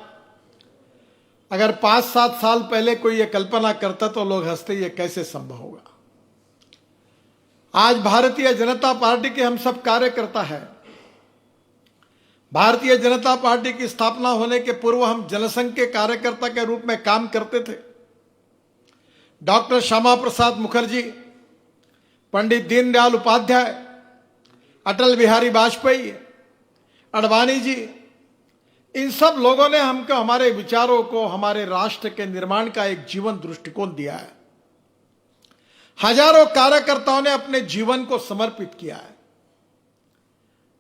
अगर 5-7 साल पहले कोई ये कल्पना करता तो लोग हंसते, ये कैसे संभव होगा। आज भारतीय जनता पार्टी के हम सब कार्यकर्ता हैं। भारतीय जनता पार्टी की स्थापना होने के पूर्व हम जनसंघ के कार्यकर्ता के रूप में काम करते थे। डॉक्टर श्यामा प्रसाद मुखर्जी, पंडित दीनदयाल उपाध्याय, अटल बिहारी वाजपेयी, अडवाणी जी, इन सब लोगों ने हमको, हमारे विचारों को, हमारे राष्ट्र के निर्माण का एक जीवन दृष्टिकोण दिया है। हजारों कार्यकर्ताओं ने अपने जीवन को समर्पित किया है।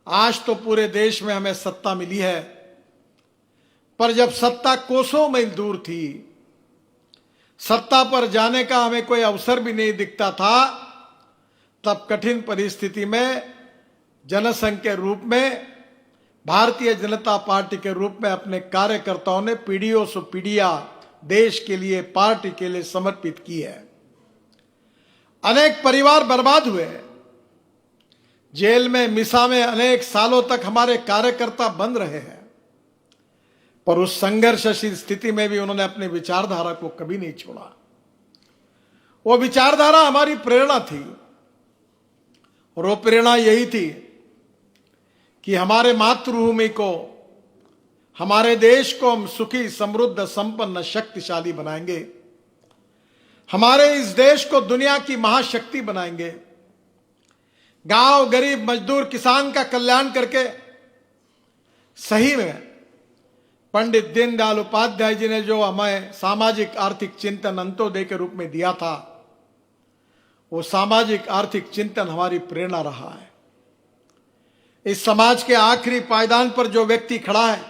आज तो पूरे देश में हमें सत्ता मिली है, पर जब सत्ता कोसों मील दूर थी, सत्ता पर जाने का हमें कोई अवसर भी नहीं दिखता था, तब कठिन परिस्थिति में जनसंघ के रूप में, भारतीय जनता पार्टी के रूप में अपने कार्यकर्ताओं ने पीढ़ियों से पीढ़ियां देश के लिए, पार्टी के लिए समर्पित की है। अनेक परिवार बर्बाद हुए, जेल में, मिसा में अनेक सालों तक हमारे कार्यकर्ता बंद रहे हैं, पर उस संघर्षशील स्थिति में भी उन्होंने अपने विचारधारा को कभी नहीं छोड़ा। वो विचारधारा हमारी प्रेरणा थी, और वो प्रेरणा यही थी कि हमारे मातृभूमि को, हमारे देश को हम सुखी, समृद्ध, संपन्न, शक्तिशाली बनाएंगे। हमारे इस देश को दुनिया की महाशक्ति बनाएंगे। गांव, गरीब, मजदूर, किसान का कल्याण करके सही में पंडित दीनदयाल उपाध्याय जी ने जो हमें सामाजिक आर्थिक चिंतन अंत्योदय के रूप में दिया था, वो सामाजिक आर्थिक चिंतन हमारी प्रेरणा रहा है। इस समाज के आखिरी पायदान पर जो व्यक्ति खड़ा है,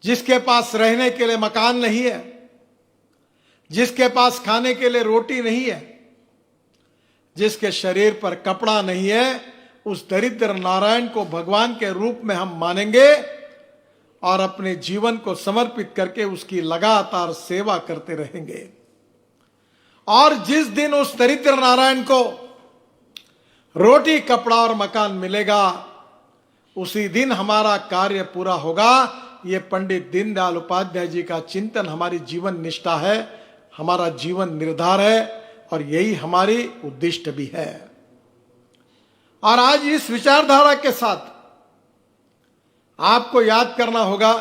जिसके पास रहने के लिए मकान नहीं है, जिसके पास खाने के लिए रोटी नहीं है, जिसके शरीर पर कपड़ा नहीं है, उस दरिद्र नारायण को भगवान के रूप में हम मानेंगे और अपने जीवन को समर्पित करके उसकी लगातार सेवा करते रहेंगे। और जिस दिन उस दरिद्र नारायण को रोटी, कपड़ा और मकान मिलेगा, उसी दिन हमारा कार्य पूरा होगा। ये पंडित दीनदयाल उपाध्याय जी का चिंतन हमारी जीवन निष्ठा है, हमारा जीवन निर्धार है और यही हमारी उद्दिष्ट भी है। और आज इस विचारधारा के साथ आपको याद करना होगा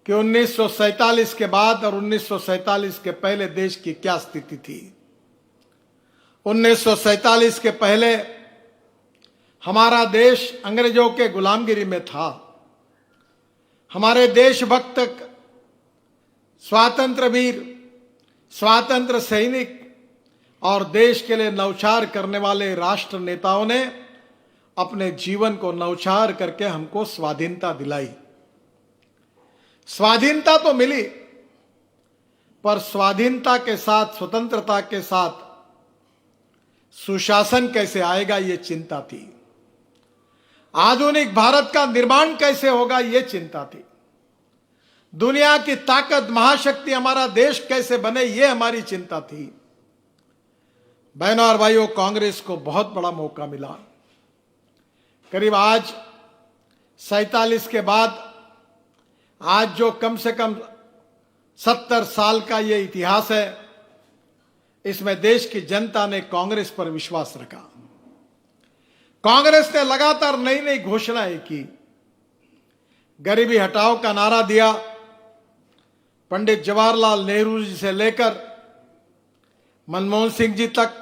कि 1947 के बाद और 1947 के पहले देश की क्या स्थिति थी। 1947 के पहले हमारा देश अंग्रेजों के गुलामगिरी में था। हमारे देशभक्त, स्वातंत्र वीर, स्वातंत्र सैनिक और देश के लिए नौछार करने वाले राष्ट्र नेताओं ने अपने जीवन को नौछार करके हमको स्वाधीनता दिलाई। स्वाधीनता तो मिली, पर स्वाधीनता के साथ, स्वतंत्रता के साथ सुशासन कैसे आएगा, ये चिंता थी। आधुनिक भारत का निर्माण कैसे होगा, ये चिंता थी। दुनिया की ताकत, महाशक्ति हमारा देश कैसे बने, ये हमारी चिंता थी। बहनों और भाइयों, कांग्रेस को बहुत बड़ा मौका मिला। करीब आज 47 के बाद आज जो कम से कम 70 साल का ये इतिहास है, इसमें देश की जनता ने कांग्रेस पर विश्वास रखा। कांग्रेस ने लगातार नई नई घोषणाएं की। गरीबी हटाओ का नारा दिया। पंडित जवाहरलाल नेहरू जी से लेकर मनमोहन सिंह जी तक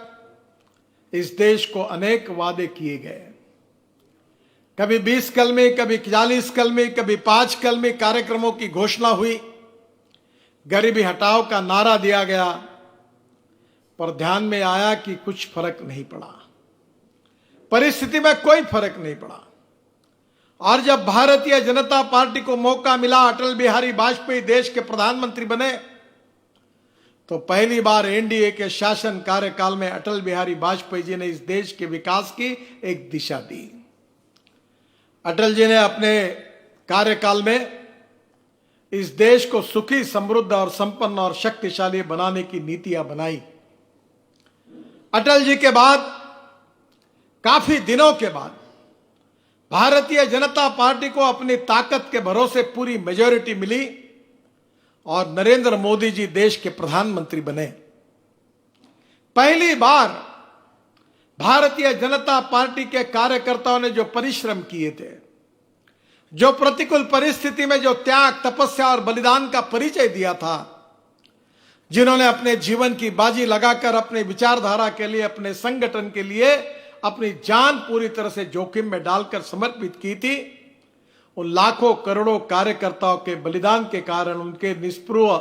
इस देश को अनेक वादे किए गए। कभी 20 कलमी, कभी 40 कलमी, कभी 5 कलमी कार्यक्रमों की घोषणा हुई। गरीबी हटाओ का नारा दिया गया, पर ध्यान में आया कि कुछ फर्क नहीं पड़ा। परिस्थिति में कोई फर्क नहीं पड़ा। और जब भारतीय जनता पार्टी को मौका मिला, अटल बिहारी वाजपेयी देश के प्रधानमंत्री बने, तो पहली बार एनडीए के शासन कार्यकाल में अटल बिहारी वाजपेयी जी ने इस देश के विकास की एक दिशा दी। अटल जी ने अपने कार्यकाल में इस देश को सुखी, समृद्ध और संपन्न और शक्तिशाली बनाने की नीतियां बनाई। अटल जी के बाद, काफी दिनों के बाद, भारतीय जनता पार्टी को अपनी ताकत के भरोसे पूरी मेजॉरिटी मिली और नरेंद्र मोदी जी देश के प्रधानमंत्री बने। पहली बार भारतीय जनता पार्टी के कार्यकर्ताओं ने जो परिश्रम किए थे, जो प्रतिकूल परिस्थिति में जो त्याग, तपस्या और बलिदान का परिचय दिया था, जिन्होंने अपने जीवन की बाजी लगाकर अपने विचारधारा के लिए, अपने संगठन के लिए अपनी जान पूरी तरह से जोखिम में डालकर समर्पित की थी, उन लाखों करोड़ों कार्यकर्ताओं के बलिदान के कारण, उनके निष्पृह,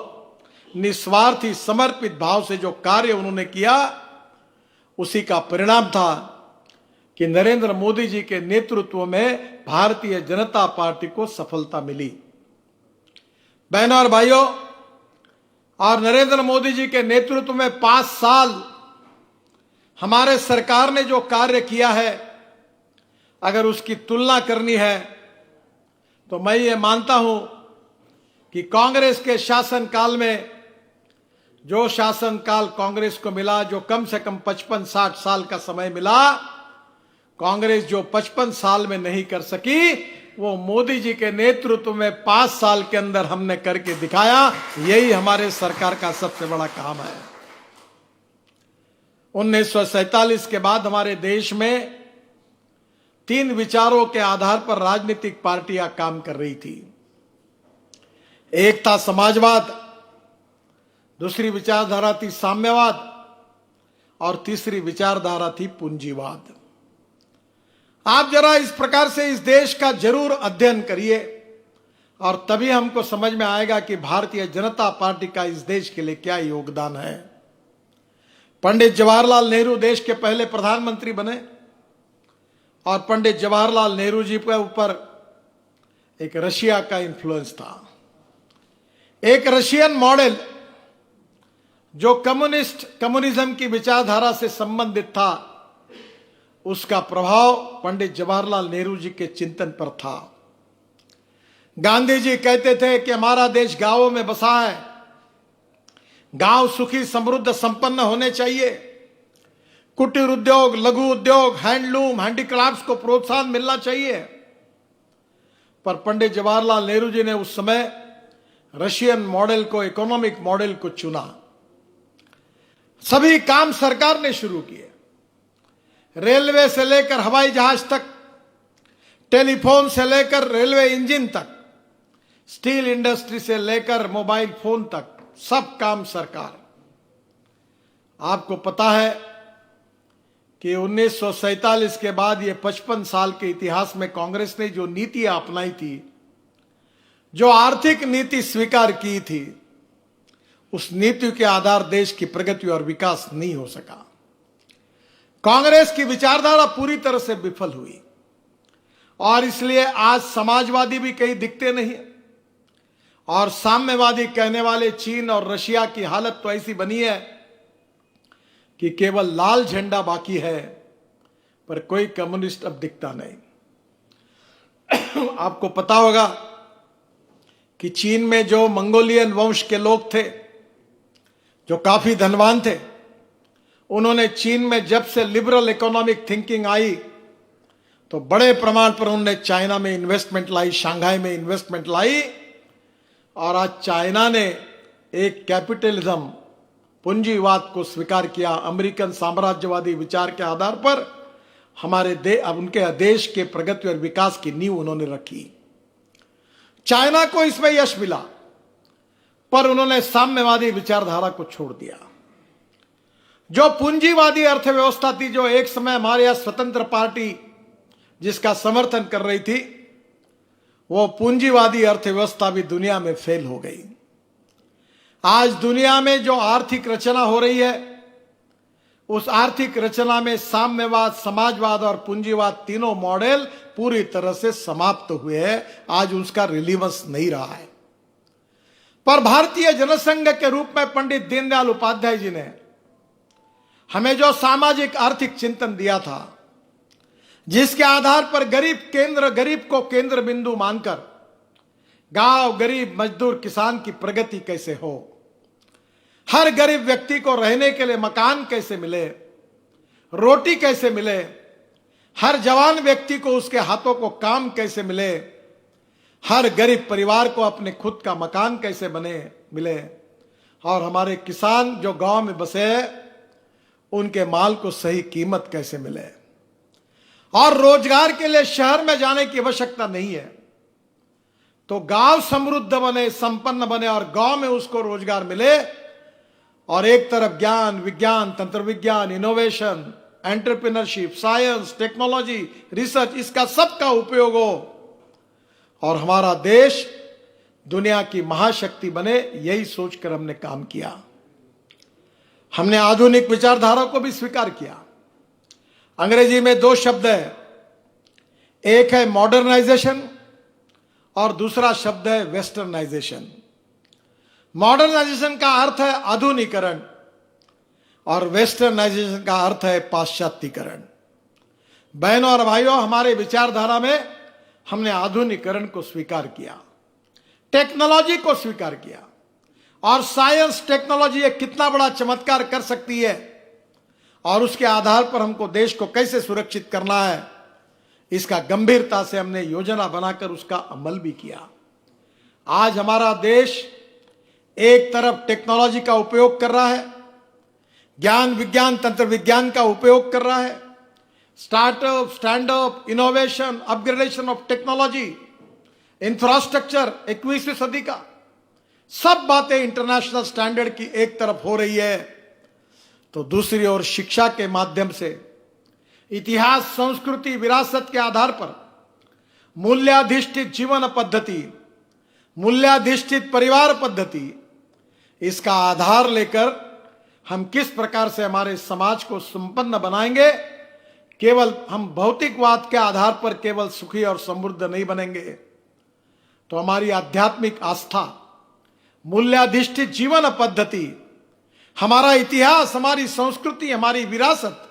निस्वार्थी, समर्पित भाव से जो कार्य उन्होंने किया, उसी का परिणाम था कि नरेंद्र मोदी जी के नेतृत्व में भारतीय जनता पार्टी को सफलता मिली। बहनों और भाइयों, और नरेंद्र मोदी जी के नेतृत्व में 5 साल हमारे सरकार ने जो कार्य किया है, अगर उसकी तुलना करनी है तो मैं ये मानता हूं कि कांग्रेस के शासनकाल में, जो शासनकाल कांग्रेस को मिला, जो कम से कम 55-60 साल का समय मिला, कांग्रेस जो 55 साल में नहीं कर सकी, वो मोदी जी के नेतृत्व में 5 साल के अंदर हमने करके दिखाया। यही हमारे सरकार का सबसे बड़ा काम है। 1947 के बाद हमारे देश में 3 विचारों के आधार पर राजनीतिक पार्टियां काम कर रही थी। एक था समाजवाद, दूसरी विचारधारा थी साम्यवाद और तीसरी विचारधारा थी पूंजीवाद। आप जरा इस प्रकार से इस देश का जरूर अध्ययन करिए और तभी हमको समझ में आएगा कि भारतीय जनता पार्टी का इस देश के लिए क्या योगदान है। पंडित जवाहरलाल नेहरू देश के पहले प्रधानमंत्री बने और पंडित जवाहरलाल नेहरू जी के ऊपर एक रशिया का इन्फ्लुएंस था। एक रशियन मॉडल जो कम्युनिज्म की विचारधारा से संबंधित था, उसका प्रभाव पंडित जवाहरलाल नेहरू जी के चिंतन पर था। गांधी जी कहते थे कि हमारा देश गांवों में बसा है, गांव सुखी, समृद्ध, संपन्न होने चाहिए। कुटीर उद्योग, लघु उद्योग, हैंडलूम, हैंडीक्राफ्ट्स को प्रोत्साहन मिलना चाहिए। पर पंडित जवाहरलाल नेहरू जी ने उस समय रशियन मॉडल को, इकोनॉमिक मॉडल को चुना। सभी काम सरकार ने शुरू किए, रेलवे से लेकर हवाई जहाज तक, टेलीफोन से लेकर रेलवे इंजन तक, स्टील इंडस्ट्री से लेकर मोबाइल फोन तक, सब काम सरकार। आपको पता है कि 1947 के बाद ये 55 साल के इतिहास में कांग्रेस ने जो नीतियां अपनाई थी, जो आर्थिक नीति स्वीकार की थी, उस नीति के आधार देश की प्रगति और विकास नहीं हो सका। कांग्रेस की विचारधारा पूरी तरह से विफल हुई और इसलिए आज समाजवादी भी कहीं दिखते नहीं और साम्यवादी कहने वाले चीन और रशिया की हालत तो ऐसी बनी है कि केवल लाल झंडा बाकी है, पर कोई कम्युनिस्ट अब दिखता नहीं। आपको पता होगा कि चीन में जो मंगोलियन वंश के लोग थे, जो काफी धनवान थे, उन्होंने चीन में जब से लिबरल इकोनॉमिक थिंकिंग आई तो बड़े प्रमाण पर उन्होंने चाइना में इन्वेस्टमेंट लाई, शंघाई में इन्वेस्टमेंट लाई और आज चाइना ने एक कैपिटलिज्म, पूंजीवाद को स्वीकार किया। अमेरिकन साम्राज्यवादी विचार के आधार पर उनके देश के प्रगति और विकास की नींव उन्होंने रखी। चाइना को इसमें यश मिला, पर उन्होंने साम्यवादी विचारधारा को छोड़ दिया। जो पूंजीवादी अर्थव्यवस्था थी, जो एक समय हमारे यहां स्वतंत्र पार्टी जिसका समर्थन कर रही थी, वो पूंजीवादी अर्थव्यवस्था भी दुनिया में फेल हो गई। आज दुनिया में जो आर्थिक रचना हो रही है, उस आर्थिक रचना में साम्यवाद, समाजवाद और पूंजीवाद तीनों मॉडल पूरी तरह से समाप्त हुए हैं। आज उसका रिलीवेंस नहीं रहा है। पर भारतीय जनसंघ के रूप में पंडित दीनदयाल उपाध्याय जी ने हमें जो सामाजिक आर्थिक चिंतन दिया था, जिसके आधार पर गरीब को केंद्र बिंदु मानकर गांव, गरीब, मजदूर, किसान की प्रगति कैसे हो, हर गरीब व्यक्ति को रहने के लिए मकान कैसे मिले, रोटी कैसे मिले, हर जवान व्यक्ति को उसके हाथों को काम कैसे मिले, हर गरीब परिवार को अपने खुद का मकान कैसे मिले और हमारे किसान जो गांव में बसे उनके माल को सही कीमत कैसे मिले और रोजगार के लिए शहर में जाने की आवश्यकता नहीं है। तो गांव समृद्ध बने, संपन्न बने और गांव में उसको रोजगार मिले और एक तरफ ज्ञान, विज्ञान, तंत्र विज्ञान, innovation, entrepreneurship, science, technology, research, इसका सबका उपयोग हो और हमारा देश दुनिया की महाशक्ति बने, यही सोचकर हमने काम किया। हमने आधुनिक विचारधारा को भी स्वीकार किया। अंग्रेजी में दो शब्द है, एक है मॉडर्नाइजेशन और दूसरा शब्द है वेस्टर्नाइजेशन। मॉडर्नाइजेशन का अर्थ है आधुनिकीकरण और वेस्टर्नाइजेशन का अर्थ है पाश्चात्यीकरण। बहनों और भाइयों, हमारे विचारधारा में हमने आधुनिकीकरण को स्वीकार किया, टेक्नोलॉजी को स्वीकार किया और साइंस, टेक्नोलॉजी एक कितना बड़ा चमत्कार कर सकती है और उसके आधार पर हमको देश को कैसे सुरक्षित करना है, इसका गंभीरता से हमने योजना बनाकर उसका अमल भी किया। आज हमारा देश एक तरफ टेक्नोलॉजी का उपयोग कर रहा है, ज्ञान, विज्ञान, तंत्र विज्ञान का उपयोग कर रहा है, startup, stand up, innovation, upgradation of technology, infrastructure 21वीं सदी का, सब बातें इंटरनेशनल स्टैंडर्ड की एक तरफ हो रही है, तो दूसरी ओर शिक्षा के माध्यम से इतिहास, संस्कृति, विरासत के आधार पर मूल्याधिष्ठित जीवन पद्धति, मूल्याधिष्ठित परिवार पद्धति, इसका आधार लेकर हम किस प्रकार से हमारे समाज को संपन्न बनाएंगे। केवल हम भौतिकवाद के आधार पर केवल सुखी और समृद्ध नहीं बनेंगे, तो हमारी आध्यात्मिक आस्था, मूल्याधिष्ठित जीवन पद्धति, हमारा इतिहास, हमारी संस्कृति, हमारी विरासत,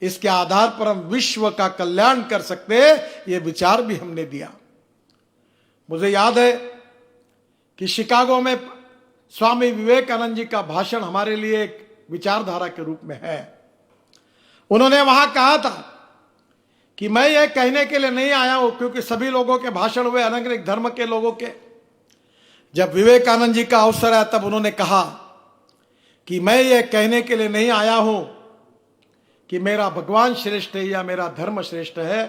इसके आधार पर हम विश्व का कल्याण कर सकते हैं। यह विचार भी हमने दिया। मुझे याद है कि शिकागो में स्वामी विवेकानंद जी का भाषण हमारे लिए एक विचारधारा के रूप में है। उन्होंने वहां कहा था कि मैं ये कहने के लिए नहीं आया हूं, क्योंकि सभी लोगों के भाषण हुए, अलग अलग धर्म के लोगों के। जब विवेकानंद जी का अवसर आया तब उन्होंने कहा कि मैं ये कहने के लिए नहीं आया हूं कि मेरा भगवान श्रेष्ठ है या मेरा धर्म श्रेष्ठ है।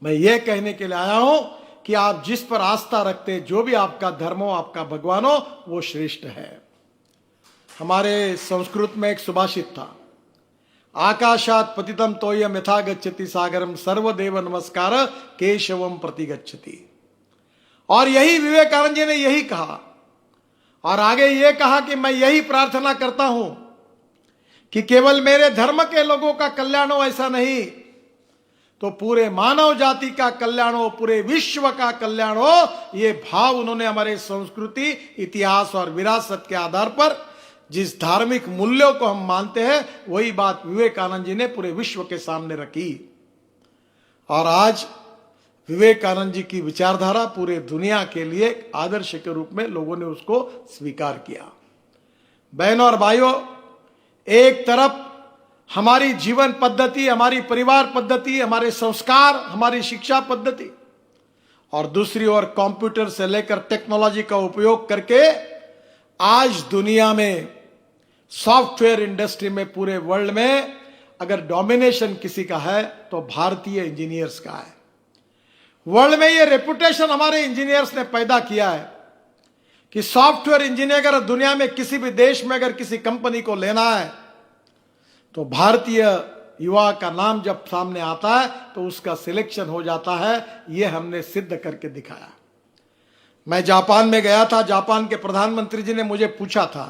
मैं ये कहने के लिए आया हूं कि आप जिस पर आस्था रखते, जो भी आपका धर्म हो, आपका भगवान हो, वो श्रेष्ठ है। हमारे संस्कृत में एक सुभाषित था, आकाशात पतितम तोयम यथा गच्छति सागरम सर्वदेव नमस्कार केशवम प्रति गच्छति। और यही विवेकानंद जी ने यही कहा, और आगे ये कहा कि मैं यही प्रार्थना करता हूं कि केवल मेरे धर्म के लोगों का कल्याण हो, ऐसा नहीं तो पूरे मानव जाति का कल्याण हो, पूरे विश्व का कल्याण हो। ये भाव उन्होंने हमारे संस्कृति, इतिहास और विरासत के आधार पर जिस धार्मिक मूल्यों को हम मानते हैं, वही बात विवेकानंद जी ने पूरे विश्व के सामने रखी। और आज विवेकानंद जी की विचारधारा पूरे दुनिया के लिए एक आदर्श के रूप में लोगों ने उसको स्वीकार किया। बहनों और भाइयों, एक तरफ हमारी जीवन पद्धति, हमारी परिवार पद्धति, हमारे संस्कार, हमारी शिक्षा पद्धति, और दूसरी ओर कंप्यूटर से लेकर टेक्नोलॉजी का उपयोग करके आज दुनिया में सॉफ्टवेयर इंडस्ट्री में, पूरे वर्ल्ड में अगर डोमिनेशन किसी का है तो भारतीय इंजीनियर्स का है। वर्ल्ड में ये रेपुटेशन हमारे इंजीनियर्स ने पैदा किया है कि सॉफ्टवेयर इंजीनियर अगर दुनिया में किसी भी देश में अगर किसी कंपनी को लेना है तो भारतीय युवा का नाम जब सामने आता है तो उसका सिलेक्शन हो जाता है। ये हमने सिद्ध करके दिखाया। मैं जापान में गया था, जापान के प्रधानमंत्री जी ने मुझे पूछा था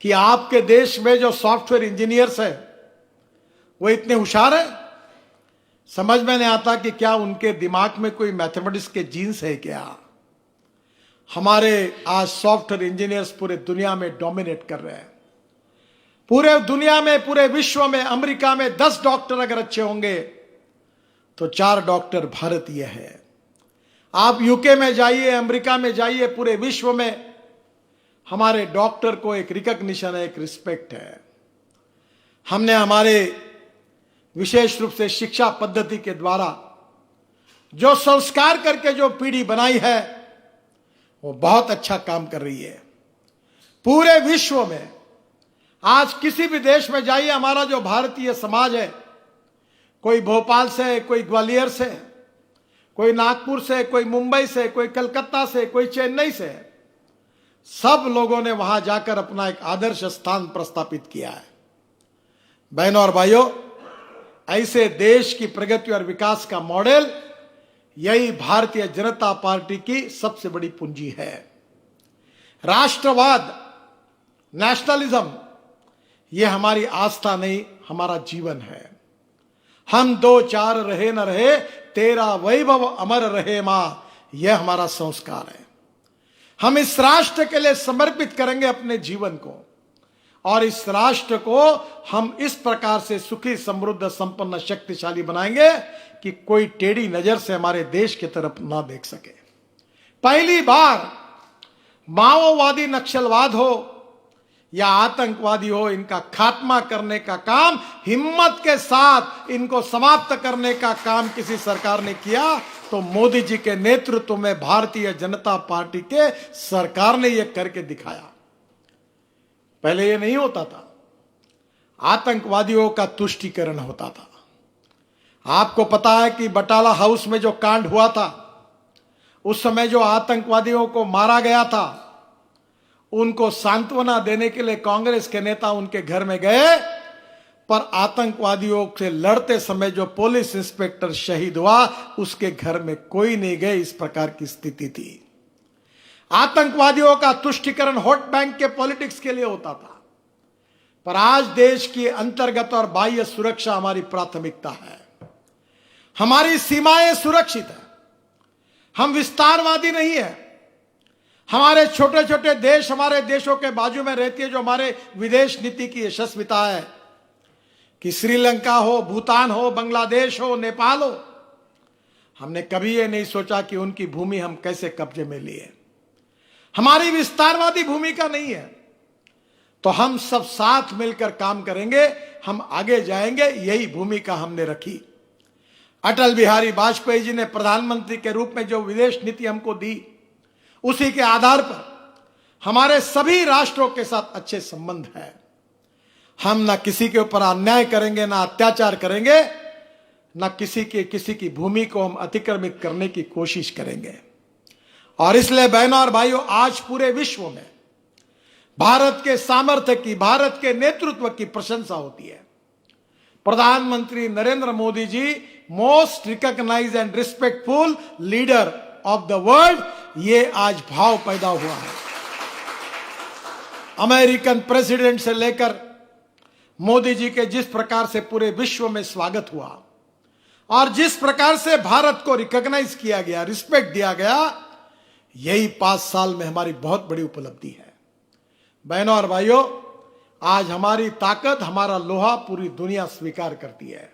कि आपके देश में जो सॉफ्टवेयर इंजीनियर्स है वो इतने होशियार है। समझ में नहीं आता कि क्या उनके दिमाग में कोई मैथमेटिक्स के जीन्स है क्या। हमारे आज सॉफ्टवेयर इंजीनियर्स पूरे दुनिया में डोमिनेट कर रहे हैं। पूरे दुनिया में, पूरे विश्व में, अमेरिका में 10 डॉक्टर अगर अच्छे होंगे तो 4 डॉक्टर भारतीय है। आप यूके में जाइए, अमेरिका में जाइए, पूरे विश्व में हमारे डॉक्टर को एक रिकॉग्निशन है, एक रिस्पेक्ट है। हमने हमारे विशेष रूप से शिक्षा पद्धति के द्वारा जो संस्कार करके जो पीढ़ी बनाई है वो बहुत अच्छा काम कर रही है। पूरे विश्व में आज किसी भी देश में जाइए, हमारा जो भारतीय समाज है, कोई भोपाल से, कोई ग्वालियर से, कोई नागपुर से, कोई मुंबई से, कोई कलकत्ता से, कोई चेन्नई से, सब लोगों ने वहां जाकर अपना एक आदर्श स्थान प्रस्थापित किया है। बहनों और भाइयों, ऐसे देश की प्रगति और विकास का मॉडल यही भारतीय जनता पार्टी की सबसे बड़ी पूंजी है। राष्ट्रवाद, नेशनलिज्म, यह हमारी आस्था नहीं, हमारा जीवन है। हम 2-4 रहे न रहे, तेरा वैभव अमर रहे मां, यह हमारा संस्कार है। हम इस राष्ट्र के लिए समर्पित करेंगे अपने जीवन को, और इस राष्ट्र को हम इस प्रकार से सुखी, समृद्ध, संपन्न, शक्तिशाली बनाएंगे कि कोई टेढ़ी नजर से हमारे देश की तरफ ना देख सके। पहली बार माओवादी, नक्सलवाद हो या आतंकवादी हो, इनका खात्मा करने का काम, हिम्मत के साथ इनको समाप्त करने का काम किसी सरकार ने किया तो मोदी जी के नेतृत्व में भारतीय जनता पार्टी के सरकार ने यह करके दिखाया। पहले यह नहीं होता था। आतंकवादियों का तुष्टीकरण होता था। आपको पता है कि बटाला हाउस में जो कांड हुआ था, उस समय जो आतंकवादियों को मारा गया था, उनको सांत्वना देने के लिए कांग्रेस के नेता उनके घर में गए, पर आतंकवादियों से लड़ते समय जो पुलिस इंस्पेक्टर शहीद हुआ, उसके घर में कोई नहीं गए। इस प्रकार की स्थिति थी। आतंकवादियों का तुष्टीकरण वोट बैंक के पॉलिटिक्स के लिए होता था, पर आज देश की अंतर्गत और बाह्य सुरक्षा हमारी प्राथमिकता है। हमारी सीमाएं सुरक्षित है। हम विस्तारवादी नहीं है। हमारे छोटे छोटे देश हमारे देशों के बाजू में रहती है, जो हमारे विदेश नीति की यशस्विता है कि श्रीलंका हो, भूटान हो, बांग्लादेश हो, नेपाल हो, हमने कभी ये नहीं सोचा कि उनकी भूमि हम कैसे कब्जे में लिए। हमारी विस्तारवादी भूमिका नहीं है। तो हम सब साथ मिलकर काम करेंगे। हम आगे जाएंगे, यही भूमिका हमने रखी। अटल बिहारी वाजपेयी जी ने प्रधानमंत्री के रूप में जो विदेश नीति हमको दी, उसी के आधार पर हमारे सभी राष्ट्रों के साथ अच्छे संबंध है। हम ना किसी के ऊपर अन्याय करेंगे, ना अत्याचार करेंगे, ना किसी की भूमि को हम अतिक्रमित करने की कोशिश करेंगे। और इसलिए बहनों और भाइयों, आज पूरे विश्व में भारत के सामर्थ्य की, भारत के नेतृत्व की प्रशंसा होती है। प्रधानमंत्री Narendra Modi ji most recognised and respectful leader of the world, ये आज भाव पैदा हुआ है। अमेरिकन प्रेसिडेंट से लेकर मोदी जी के जिस प्रकार से पूरे विश्व में स्वागत हुआ और जिस प्रकार से भारत को रिकॉग्नाइज किया गया, रिस्पेक्ट दिया गया, यही 5 साल में हमारी बहुत बड़ी उपलब्धि है। बहनों और भाइयों, आज हमारी ताकत, हमारा लोहा पूरी दुनिया स्वीकार करती है।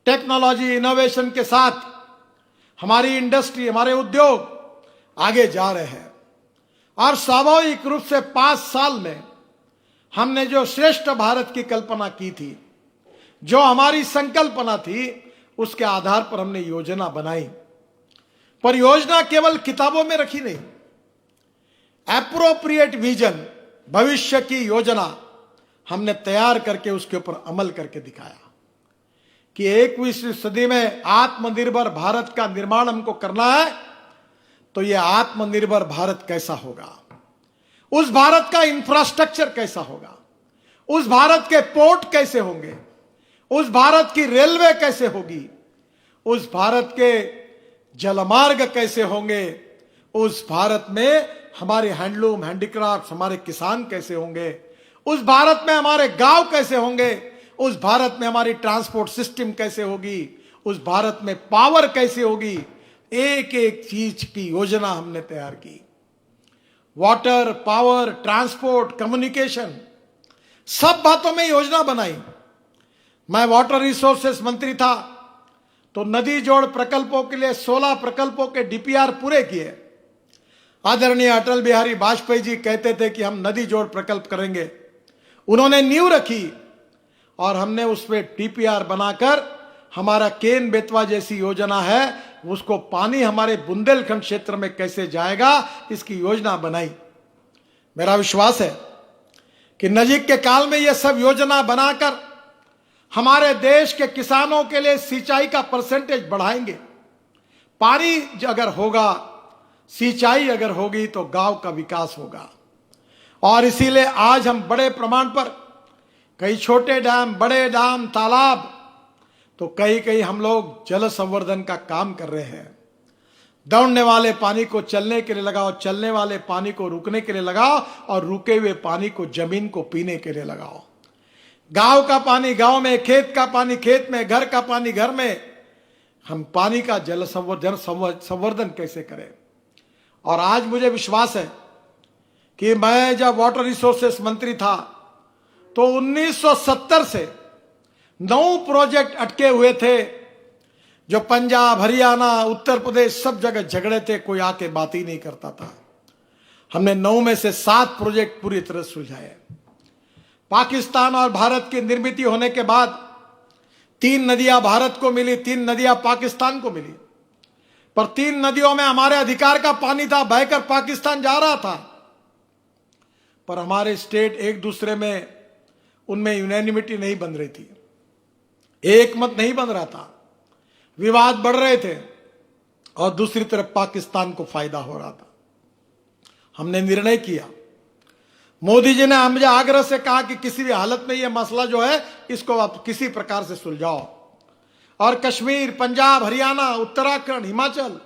टेक्नोलॉजी इनोवेशन के साथ हमारी इंडस्ट्री, हमारे उद्योग आगे जा रहे हैं और स्वाभाविक रूप से 5 साल में हमने जो श्रेष्ठ भारत की कल्पना की थी, जो हमारी संकल्पना थी, उसके आधार पर हमने योजना बनाई। पर योजना केवल किताबों में रखी नहीं, एप्रोप्रिएट विजन, भविष्य की योजना हमने तैयार करके उसके ऊपर अमल करके दिखाया कि 21वीं सदी में आत्मनिर्भर भारत का निर्माण हमको करना है। तो यह आत्मनिर्भर भारत कैसा होगा, उस भारत का इंफ्रास्ट्रक्चर कैसा होगा, उस भारत के पोर्ट कैसे होंगे, उस भारत की रेलवे कैसे होगी, उस भारत के जलमार्ग कैसे होंगे, उस भारत में हमारे हैंडलूम, हैंडीक्राफ्ट, हमारे किसान कैसे होंगे, उस भारत में हमारे गांव कैसे होंगे, उस भारत में हमारी ट्रांसपोर्ट सिस्टम कैसे होगी, उस भारत में पावर कैसे होगी, एक एक चीज की योजना हमने तैयार की। वाटर, पावर, ट्रांसपोर्ट, कम्युनिकेशन, सब बातों में योजना बनाई। मैं वाटर रिसोर्सेस मंत्री था तो नदी जोड़ प्रकल्पों के लिए 16 प्रकल्पों के डीपीआर पूरे किए। आदरणीय अटल बिहारी वाजपेयी जी कहते थे कि हम नदी जोड़ प्रकल्प करेंगे, उन्होंने नींव रखी और हमने उसमें डीपीआर बनाकर हमारा केन बेतवा जैसी योजना है, उसको पानी हमारे बुंदेलखंड क्षेत्र में कैसे जाएगा, इसकी योजना बनाई। मेरा विश्वास है कि नजीक के काल में यह सब योजना बनाकर हमारे देश के किसानों के लिए सिंचाई का परसेंटेज बढ़ाएंगे। पानी अगर होगा, सिंचाई अगर होगी तो गांव का विकास होगा। और इसीलिए आज हम बड़े प्रमाण पर कई छोटे डैम, बड़े डैम, तालाब, तो कई हम लोग जल संवर्धन का काम कर रहे हैं। दौड़ने वाले पानी को चलने के लिए लगाओ, चलने वाले पानी को रुकने के लिए लगाओ और रुके हुए पानी को जमीन को पीने के लिए लगाओ। गांव का पानी गांव में, खेत का पानी खेत में, घर का पानी घर में। हम पानी का जल संवर्धन कैसे करें। और आज मुझे विश्वास है कि मैं जब वाटर रिसोर्सेस मंत्री था तो 1970 से 9 प्रोजेक्ट अटके हुए थे, जो पंजाब, हरियाणा, उत्तर प्रदेश सब जगह झगड़े थे, कोई आके बात ही नहीं करता था। हमने 9 में से 7 प्रोजेक्ट पूरी तरह सुलझाए। पाकिस्तान और भारत की निर्मित होने के बाद 3 नदियां भारत को मिली, 3 नदियां पाकिस्तान को मिली, पर 3 नदियों में हमारे अधिकार का पानी था, बहकर पाकिस्तान जा रहा था। पर हमारे स्टेट एक दूसरे में, उनमें यूनैनिमिटी नहीं बन रही थी, एक मत नहीं बन रहा था, विवाद बढ़ रहे थे और दूसरी तरफ पाकिस्तान को फायदा हो रहा था। हमने निर्णय किया, मोदी जी ने मुझे आग्रह से कहा कि किसी भी हालत में यह मसला जो है इसको आप किसी प्रकार से सुलझाओ। और कश्मीर, पंजाब, हरियाणा, उत्तराखंड, हिमाचल,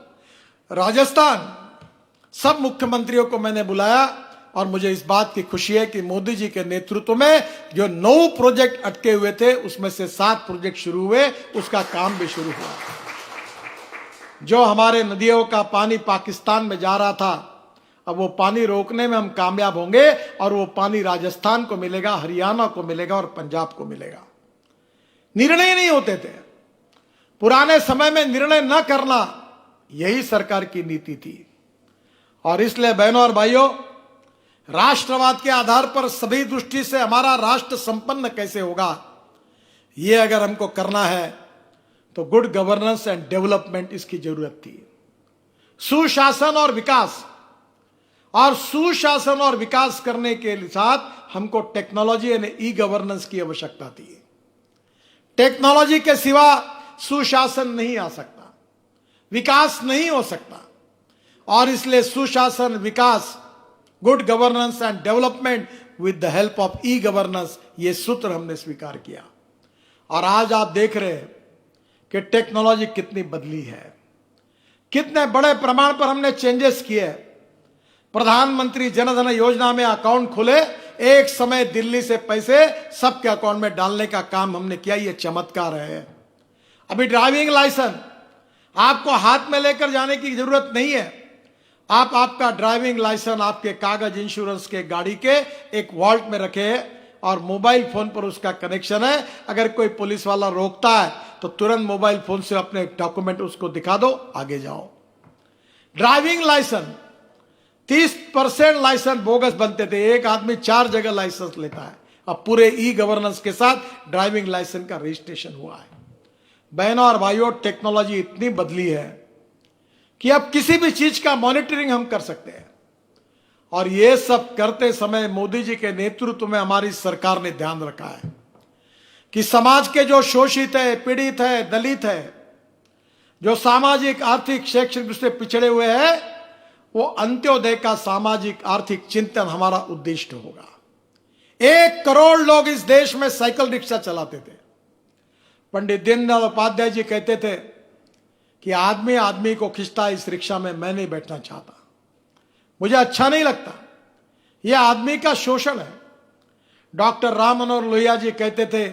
राजस्थान, सब मुख्यमंत्रियों को मैंने बुलाया और मुझे इस बात की खुशी है कि मोदी जी के नेतृत्व में जो 9 प्रोजेक्ट अटके हुए थे उसमें से 7 प्रोजेक्ट शुरू हुए, उसका काम भी शुरू हुआ। जो हमारे नदियों का पानी पाकिस्तान में जा रहा था, अब वो पानी रोकने में हम कामयाब होंगे और वो पानी राजस्थान को मिलेगा, हरियाणा को मिलेगा और पंजाब को मिलेगा। निर्णय नहीं होते थे, पुराने समय में निर्णय न करना यही सरकार की नीति थी। और इसलिए बहनों और भाइयों, राष्ट्रवाद के आधार पर सभी दृष्टि से हमारा राष्ट्र संपन्न कैसे होगा, ये अगर हमको करना है तो गुड गवर्नेंस एंड डेवलपमेंट इसकी जरूरत थी। सुशासन और विकास, और सुशासन और विकास करने के साथ हमको टेक्नोलॉजी यानी ई गवर्नेंस की आवश्यकता थी। टेक्नोलॉजी के सिवा सुशासन नहीं आ सकता, विकास नहीं हो सकता, और इसलिए सुशासन, विकास, good governance and development with the help of e governance, ये सूत्र हमने स्वीकार किया। और आज आप देख रहे हैं कि टेक्नोलॉजी कितनी बदली है, कितने बड़े प्रमाण पर हमने चेंजेस किए। प्रधानमंत्री जनधन योजना में अकाउंट खुले, एक समय दिल्ली से पैसे सबके अकाउंट में डालने का काम हमने किया। ये चमत्कार है। अभी ड्राइविंग लाइसेंस आपको हाथ में लेकर जाने की जरूरत नहीं है। आप आपका ड्राइविंग लाइसेंस आपके कागज, इंश्योरेंस के, गाड़ी के एक वॉल्ट में रखे और मोबाइल फोन पर उसका कनेक्शन है। अगर कोई पुलिस वाला रोकता है तो तुरंत मोबाइल फोन से अपने डॉक्यूमेंट उसको दिखा दो, आगे जाओ। ड्राइविंग लाइसेंस 30% लाइसेंस बोगस बनते थे, एक आदमी 4 जगह लाइसेंस लेता है। अब पूरे ई गवर्नेंस के साथ ड्राइविंग लाइसेंस का रजिस्ट्रेशन हुआ है। बहनों और भाइयों, टेक्नोलॉजी इतनी बदली है कि अब किसी भी चीज का मॉनिटरिंग हम कर सकते हैं। और ये सब करते समय मोदी जी के नेतृत्व में हमारी सरकार ने ध्यान रखा है कि समाज के जो शोषित है, पीड़ित है, दलित है, जो सामाजिक, आर्थिक, शैक्षणिक रूप से पिछड़े हुए हैं, वो अंत्योदय का सामाजिक आर्थिक चिंतन हमारा उद्देश्य होगा। 1 करोड़ लोग इस देश में साइकिल रिक्शा चलाते थे। पंडित दीनदयाल उपाध्याय जी कहते थे कि आदमी आदमी को खींचता, इस रिक्शा में मैं नहीं बैठना चाहता, मुझे अच्छा नहीं लगता, यह आदमी का शोषण है। डॉक्टर राम मनोहर लोहिया जी कहते थे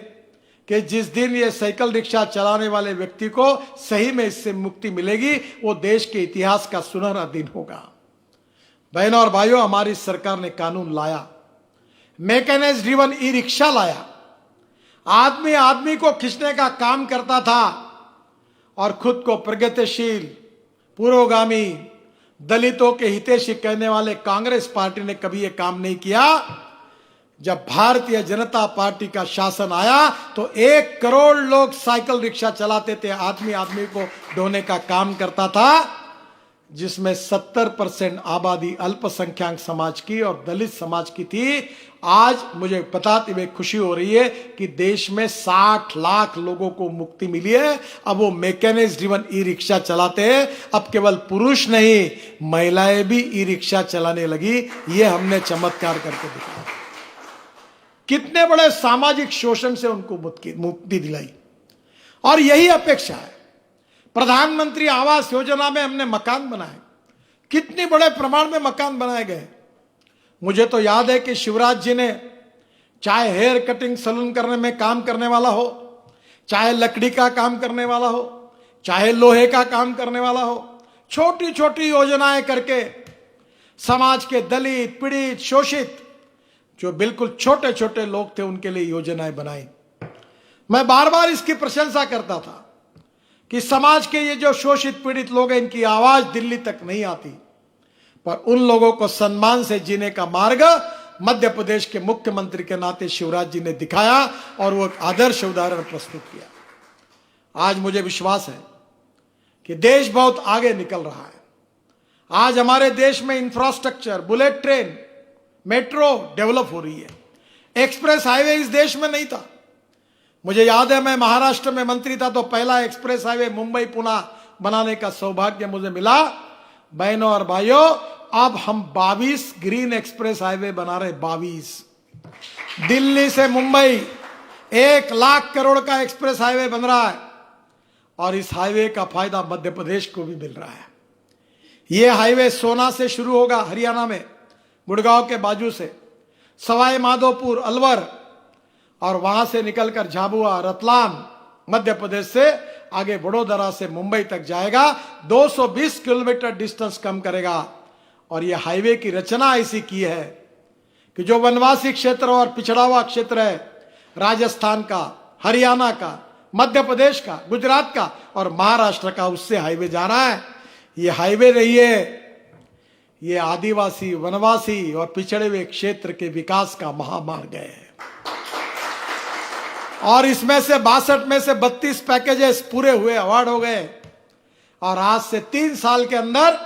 कि जिस दिन ये साइकिल रिक्शा चलाने वाले व्यक्ति को सही में इससे मुक्ति मिलेगी, वो देश के इतिहास का सुनहरा दिन होगा। बहनों और भाइयों, हमारी सरकार ने कानून लाया, मैकेनाइज्ड ड्रिवन ई रिक्शा लाया। आदमी आदमी को खींचने का काम करता था और खुद को प्रगतिशील, पुरोगामी, दलितों के हितैषी कहने वाले कांग्रेस पार्टी ने कभी यह काम नहीं किया। जब भारतीय जनता पार्टी का शासन आया तो 1 करोड़ लोग साइकिल रिक्शा चलाते थे, आदमी आदमी को ढोने का काम करता था, जिसमें 70% आबादी अल्पसंख्यक समाज की और दलित समाज की थी। आज मुझे बताते हुए खुशी हो रही है कि देश में 60 लाख लोगों को मुक्ति मिली है। अब वो मैकेनाइज्ड ड्रिवन ई रिक्शा चलाते हैं। अब केवल पुरुष नहीं, महिलाएं भी ई रिक्शा चलाने लगी। ये हमने चमत्कार करके दिखाया। कितने बड़े सामाजिक शोषण से उनको मुक्ति दिलाई। और यही अपेक्षा है। प्रधानमंत्री आवास योजना में हमने मकान बनाए, कितने बड़े प्रमाण में मकान बनाए गए। मुझे तो याद है कि शिवराज जी ने, चाहे हेयर कटिंग सैलून करने में काम करने वाला हो, चाहे लकड़ी का काम करने वाला हो, चाहे लोहे का काम करने वाला हो, छोटी छोटी योजनाएं करके समाज के दलित, पीड़ित, शोषित, जो बिल्कुल छोटे छोटे लोग थे, उनके लिए योजनाएं बनाई। मैं बार बार इसकी प्रशंसा करता था कि समाज के ये जो शोषित पीड़ित लोग हैं, इनकी आवाज दिल्ली तक नहीं आती, पर उन लोगों को सम्मान से जीने का मार्ग मध्य प्रदेश के मुख्यमंत्री के नाते शिवराज जी ने दिखाया और वो एक आदर्श उदाहरण प्रस्तुत किया। आज मुझे विश्वास है कि देश बहुत आगे निकल रहा है। आज हमारे देश में infrastructure, bullet train, metro develop हो रही है। एक्सप्रेस हाईवे इस देश में नहीं था। मुझे याद है, मैं महाराष्ट्र में मंत्री था तो पहला एक्सप्रेस हाईवे मुंबई पुणे बनाने का सौभाग्य मुझे मिला। बहनों और भाइयों, अब हम 22 ग्रीन एक्सप्रेस हाईवे बना रहे। 22 दिल्ली से मुंबई 1 लाख करोड़ का एक्सप्रेस हाईवे बन रहा है और इस हाईवे का फायदा मध्य प्रदेश को भी मिल रहा है। यह हाईवे सोना से शुरू होगा, हरियाणा में गुड़गांव के बाजू से, सवाई माधोपुर, अलवर, और वहां से निकलकर झाबुआ, रतलाम, मध्य प्रदेश से आगे वडोदरा से मुंबई तक जाएगा। 220 किलोमीटर डिस्टेंस कम करेगा। और यह हाईवे की रचना ऐसी की है कि जो वनवासी क्षेत्र और पिछड़ा हुआ क्षेत्र है, राजस्थान का, हरियाणा का, मध्य प्रदेश का, गुजरात का और महाराष्ट्र का, उससे हाईवे जा रहा है। यह हाईवे रही है, ये आदिवासी, वनवासी और पिछड़े हुए क्षेत्र के विकास का महामार्ग है। और इसमें से 62 में से 32 पैकेजेस पूरे हुए, अवार्ड हो गए। और आज से 3 साल के अंदर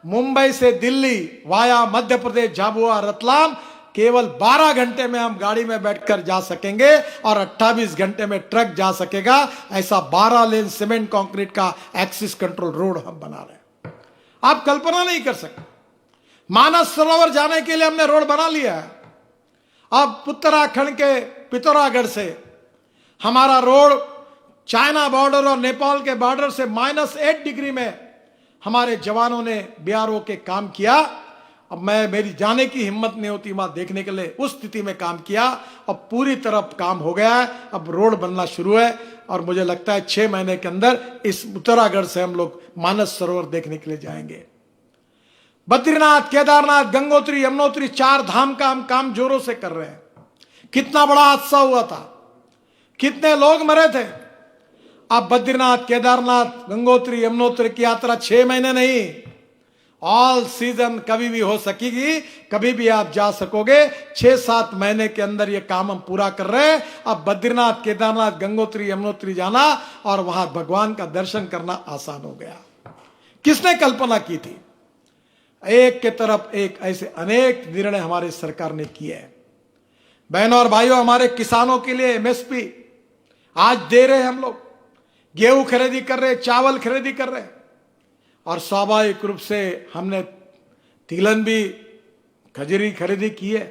मुंबई से दिल्ली वाया मध्य प्रदेश, झाबुआ, रतलाम केवल 12 घंटे में हम गाड़ी में बैठकर जा सकेंगे और 28 घंटे में ट्रक जा सकेगा। ऐसा 12 लेन सीमेंट कंक्रीट का एक्सिस कंट्रोल रोड हम बना रहे हैं। आप कल्पना नहीं कर सकते। मानस सरोवर जाने के लिए हमने रोड बना लिया है। अब उत्तराखंड के पिथौरागढ़ से हमारा रोड चाइना बॉर्डर और नेपाल के बॉर्डर से -8 डिग्री में हमारे जवानों ने बीआरओ के काम किया। अब मेरी जाने की हिम्मत नहीं होती वहां देखने के लिए, उस स्थिति में काम किया। अब पूरी तरफ काम हो गया है, अब रोड बनना शुरू है और मुझे लगता है 6 महीने के अंदर इस उत्तराखंड से हम लोग मानस सरोवर देखने के लिए जाएंगे। बद्रीनाथ, केदारनाथ, गंगोत्री, यमुनोत्री 4 धाम का हम काम जोरों से कर रहे हैं। कितना बड़ा हादसा हुआ था, कितने लोग मरे थे। अब बद्रीनाथ, केदारनाथ, गंगोत्री, यमुनोत्री की यात्रा 6 महीने नहीं, ऑल सीजन कभी भी हो सकेगी, कभी भी आप जा सकोगे। 6-7 महीने के अंदर यह काम हम पूरा कर रहे हैं। अब बद्रीनाथ, केदारनाथ, गंगोत्री, यमुनोत्री जाना और वहां भगवान का दर्शन करना आसान हो गया। किसने कल्पना की थी? एक के तरफ एक ऐसे अनेक निर्णय हमारी सरकार ने किए हैं। बहनों और भाइयों, हमारे किसानों के लिए एमएसपी आज दे रहे हैं। हम लोग गेहूं खरीदी कर रहे, चावल खरीदी कर रहे, और स्वाभाविक रूप से हमने तिलहन भी, खजूरी खरीदी की है।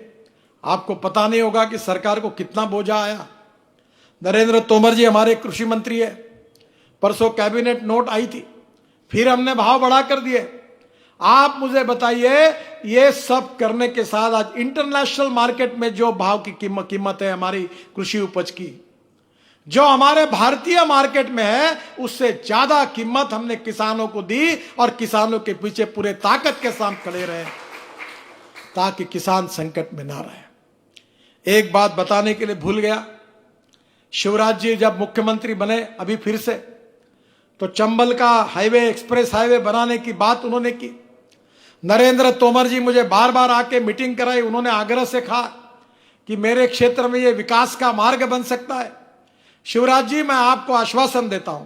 आपको पता नहीं होगा कि सरकार को कितना बोझा आया। नरेंद्र तोमर जी हमारे कृषि मंत्री है, परसों कैबिनेट नोट आई थी, फिर हमने भाव बढ़ा कर दिए। आप मुझे बताइए, ये सब करने के साथ आज इंटरनेशनल मार्केट में जो भाव की कीमत है हमारी कृषि उपज की, जो हमारे भारतीय मार्केट में है, उससे ज्यादा कीमत हमने किसानों को दी और किसानों के पीछे पूरे ताकत के साथ खड़े रहे ताकि किसान संकट में ना रहे। एक बात बताने के लिए भूल गया, शिवराज जी जब मुख्यमंत्री बने अभी फिर से, तो चंबल का हाईवे, एक्सप्रेस हाईवे बनाने की बात उन्होंने की। नरेंद्र तोमर जी मुझे बार बार आके मीटिंग कराई, उन्होंने आग्रह से कहा कि मेरे क्षेत्र में यह विकास का मार्ग बन सकता है। शिवराज जी, मैं आपको आश्वासन देता हूं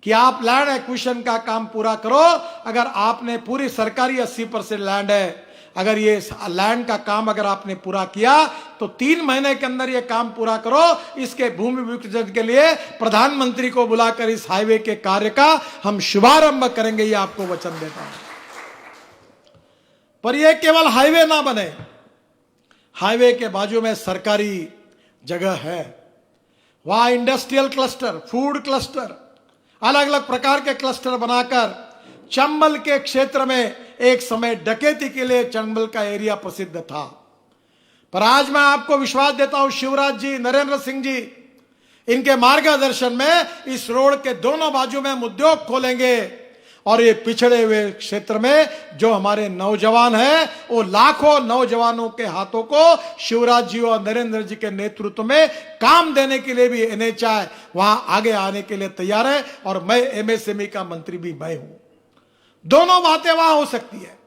कि आप लैंड एक्विजिशन का काम पूरा करो। अगर आपने पूरी सरकारी 80% लैंड है, अगर ये लैंड का काम अगर आपने पूरा किया तो 3 महीने के अंदर ये काम पूरा करो। इसके भूमि विकृजन के लिए प्रधानमंत्री को बुलाकर इस हाईवे के कार्य का हम शुभारंभ करेंगे, ये आपको वचन देता हूं। पर यह केवल हाईवे ना बने, हाईवे के बाजू में सरकारी जगह है, वहां इंडस्ट्रियल क्लस्टर, फूड क्लस्टर, अलग अलग प्रकार के क्लस्टर बनाकर चंबल के क्षेत्र में एक समय डकैती के लिए चंबल का एरिया प्रसिद्ध था। पर आज मैं आपको विश्वास देता हूं, शिवराज जी, नरेंद्र सिंह जी, इनके मार्गदर्शन में इस रोड के दोनों बाजू में हम उद्योग खोलेंगे और ये पिछड़े हुए क्षेत्र में जो हमारे नौजवान हैं, वो लाखों नौजवानों के हाथों को शिवराज जी और नरेंद्र जी के नेतृत्व में काम देने के लिए भी एनएचआई वहां आगे आने के लिए तैयार है। और मैं एमएसएमई का मंत्री भी मैं हूं। दोनों बातें वहां हो सकती है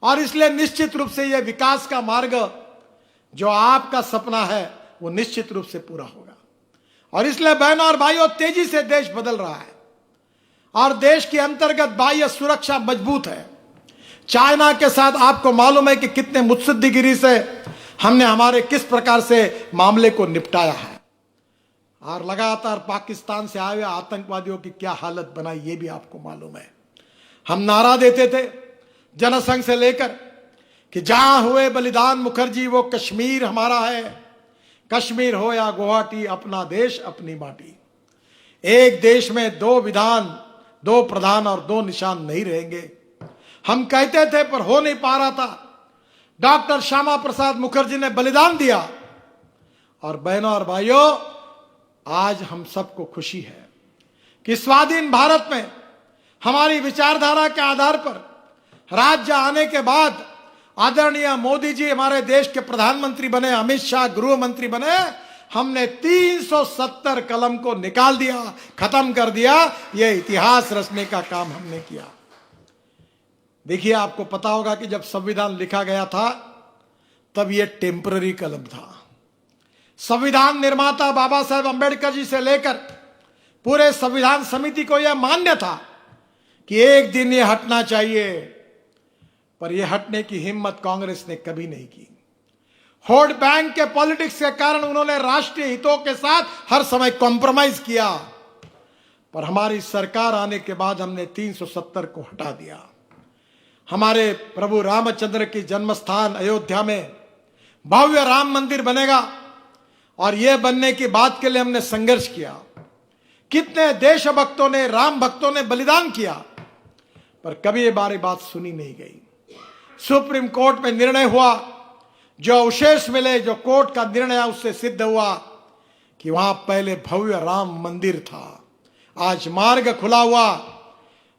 और इसलिए निश्चित रूप से यह विकास का मार्ग जो आपका सपना है वो निश्चित रूप से पूरा होगा। और इसलिए बहनों और भाइयों, तेजी से देश बदल रहा है और देश की अंतर्गत बाह्य सुरक्षा मजबूत है। चाइना के साथ आपको मालूम है कि कितने मुत्सद्दीगिरी से हमने हमारे किस प्रकार से मामले को निपटाया है, और लगातार पाकिस्तान से आए हुए आतंकवादियों की क्या हालत बनाई ये भी आपको मालूम है। हम नारा देते थे जनसंघ से लेकर कि जहां हुए बलिदान मुखर्जी वो कश्मीर हमारा है, कश्मीर हो या गुवाहाटी, अपना देश अपनी माटी। एक देश में 2 विधान, 2 प्रधान और 2 निशान नहीं रहेंगे, हम कहते थे, पर हो नहीं पा रहा था। डॉक्टर श्यामा प्रसाद मुखर्जी ने बलिदान दिया और बहनों और भाइयों, आज हम सबको खुशी है कि स्वाधीन भारत में हमारी विचारधारा के आधार पर राज्य आने के बाद आदरणीय मोदी जी हमारे देश के प्रधानमंत्री बने, अमित शाह गृह मंत्री बने, हमने 370 कलम को निकाल दिया, खत्म कर दिया। यह इतिहास रचने का काम हमने किया। देखिए, आपको पता होगा कि जब संविधान लिखा गया था तब यह टेम्पररी कलम था। संविधान निर्माता बाबा साहेब अंबेडकर जी से लेकर पूरे संविधान समिति को यह मान्य था कि एक दिन यह हटना चाहिए, पर यह हटने की हिम्मत कांग्रेस ने कभी नहीं की। वोट बैंक के पॉलिटिक्स के कारण उन्होंने राष्ट्रीय हितों के साथ हर समय कॉम्प्रोमाइज किया, पर हमारी सरकार आने के बाद हमने 370 को हटा दिया। हमारे प्रभु रामचंद्र की जन्मस्थान अयोध्या में भव्य राम मंदिर बनेगा और यह बनने की बात के लिए हमने संघर्ष किया। कितने देशभक्तों ने, राम भक्तों ने बलिदान किया, पर कभी ये बात सुनी नहीं गई। सुप्रीम कोर्ट में निर्णय हुआ, जो अवशेष मिले, जो कोर्ट का निर्णय उससे सिद्ध हुआ कि वहां पहले भव्य राम मंदिर था। आज मार्ग खुला हुआ।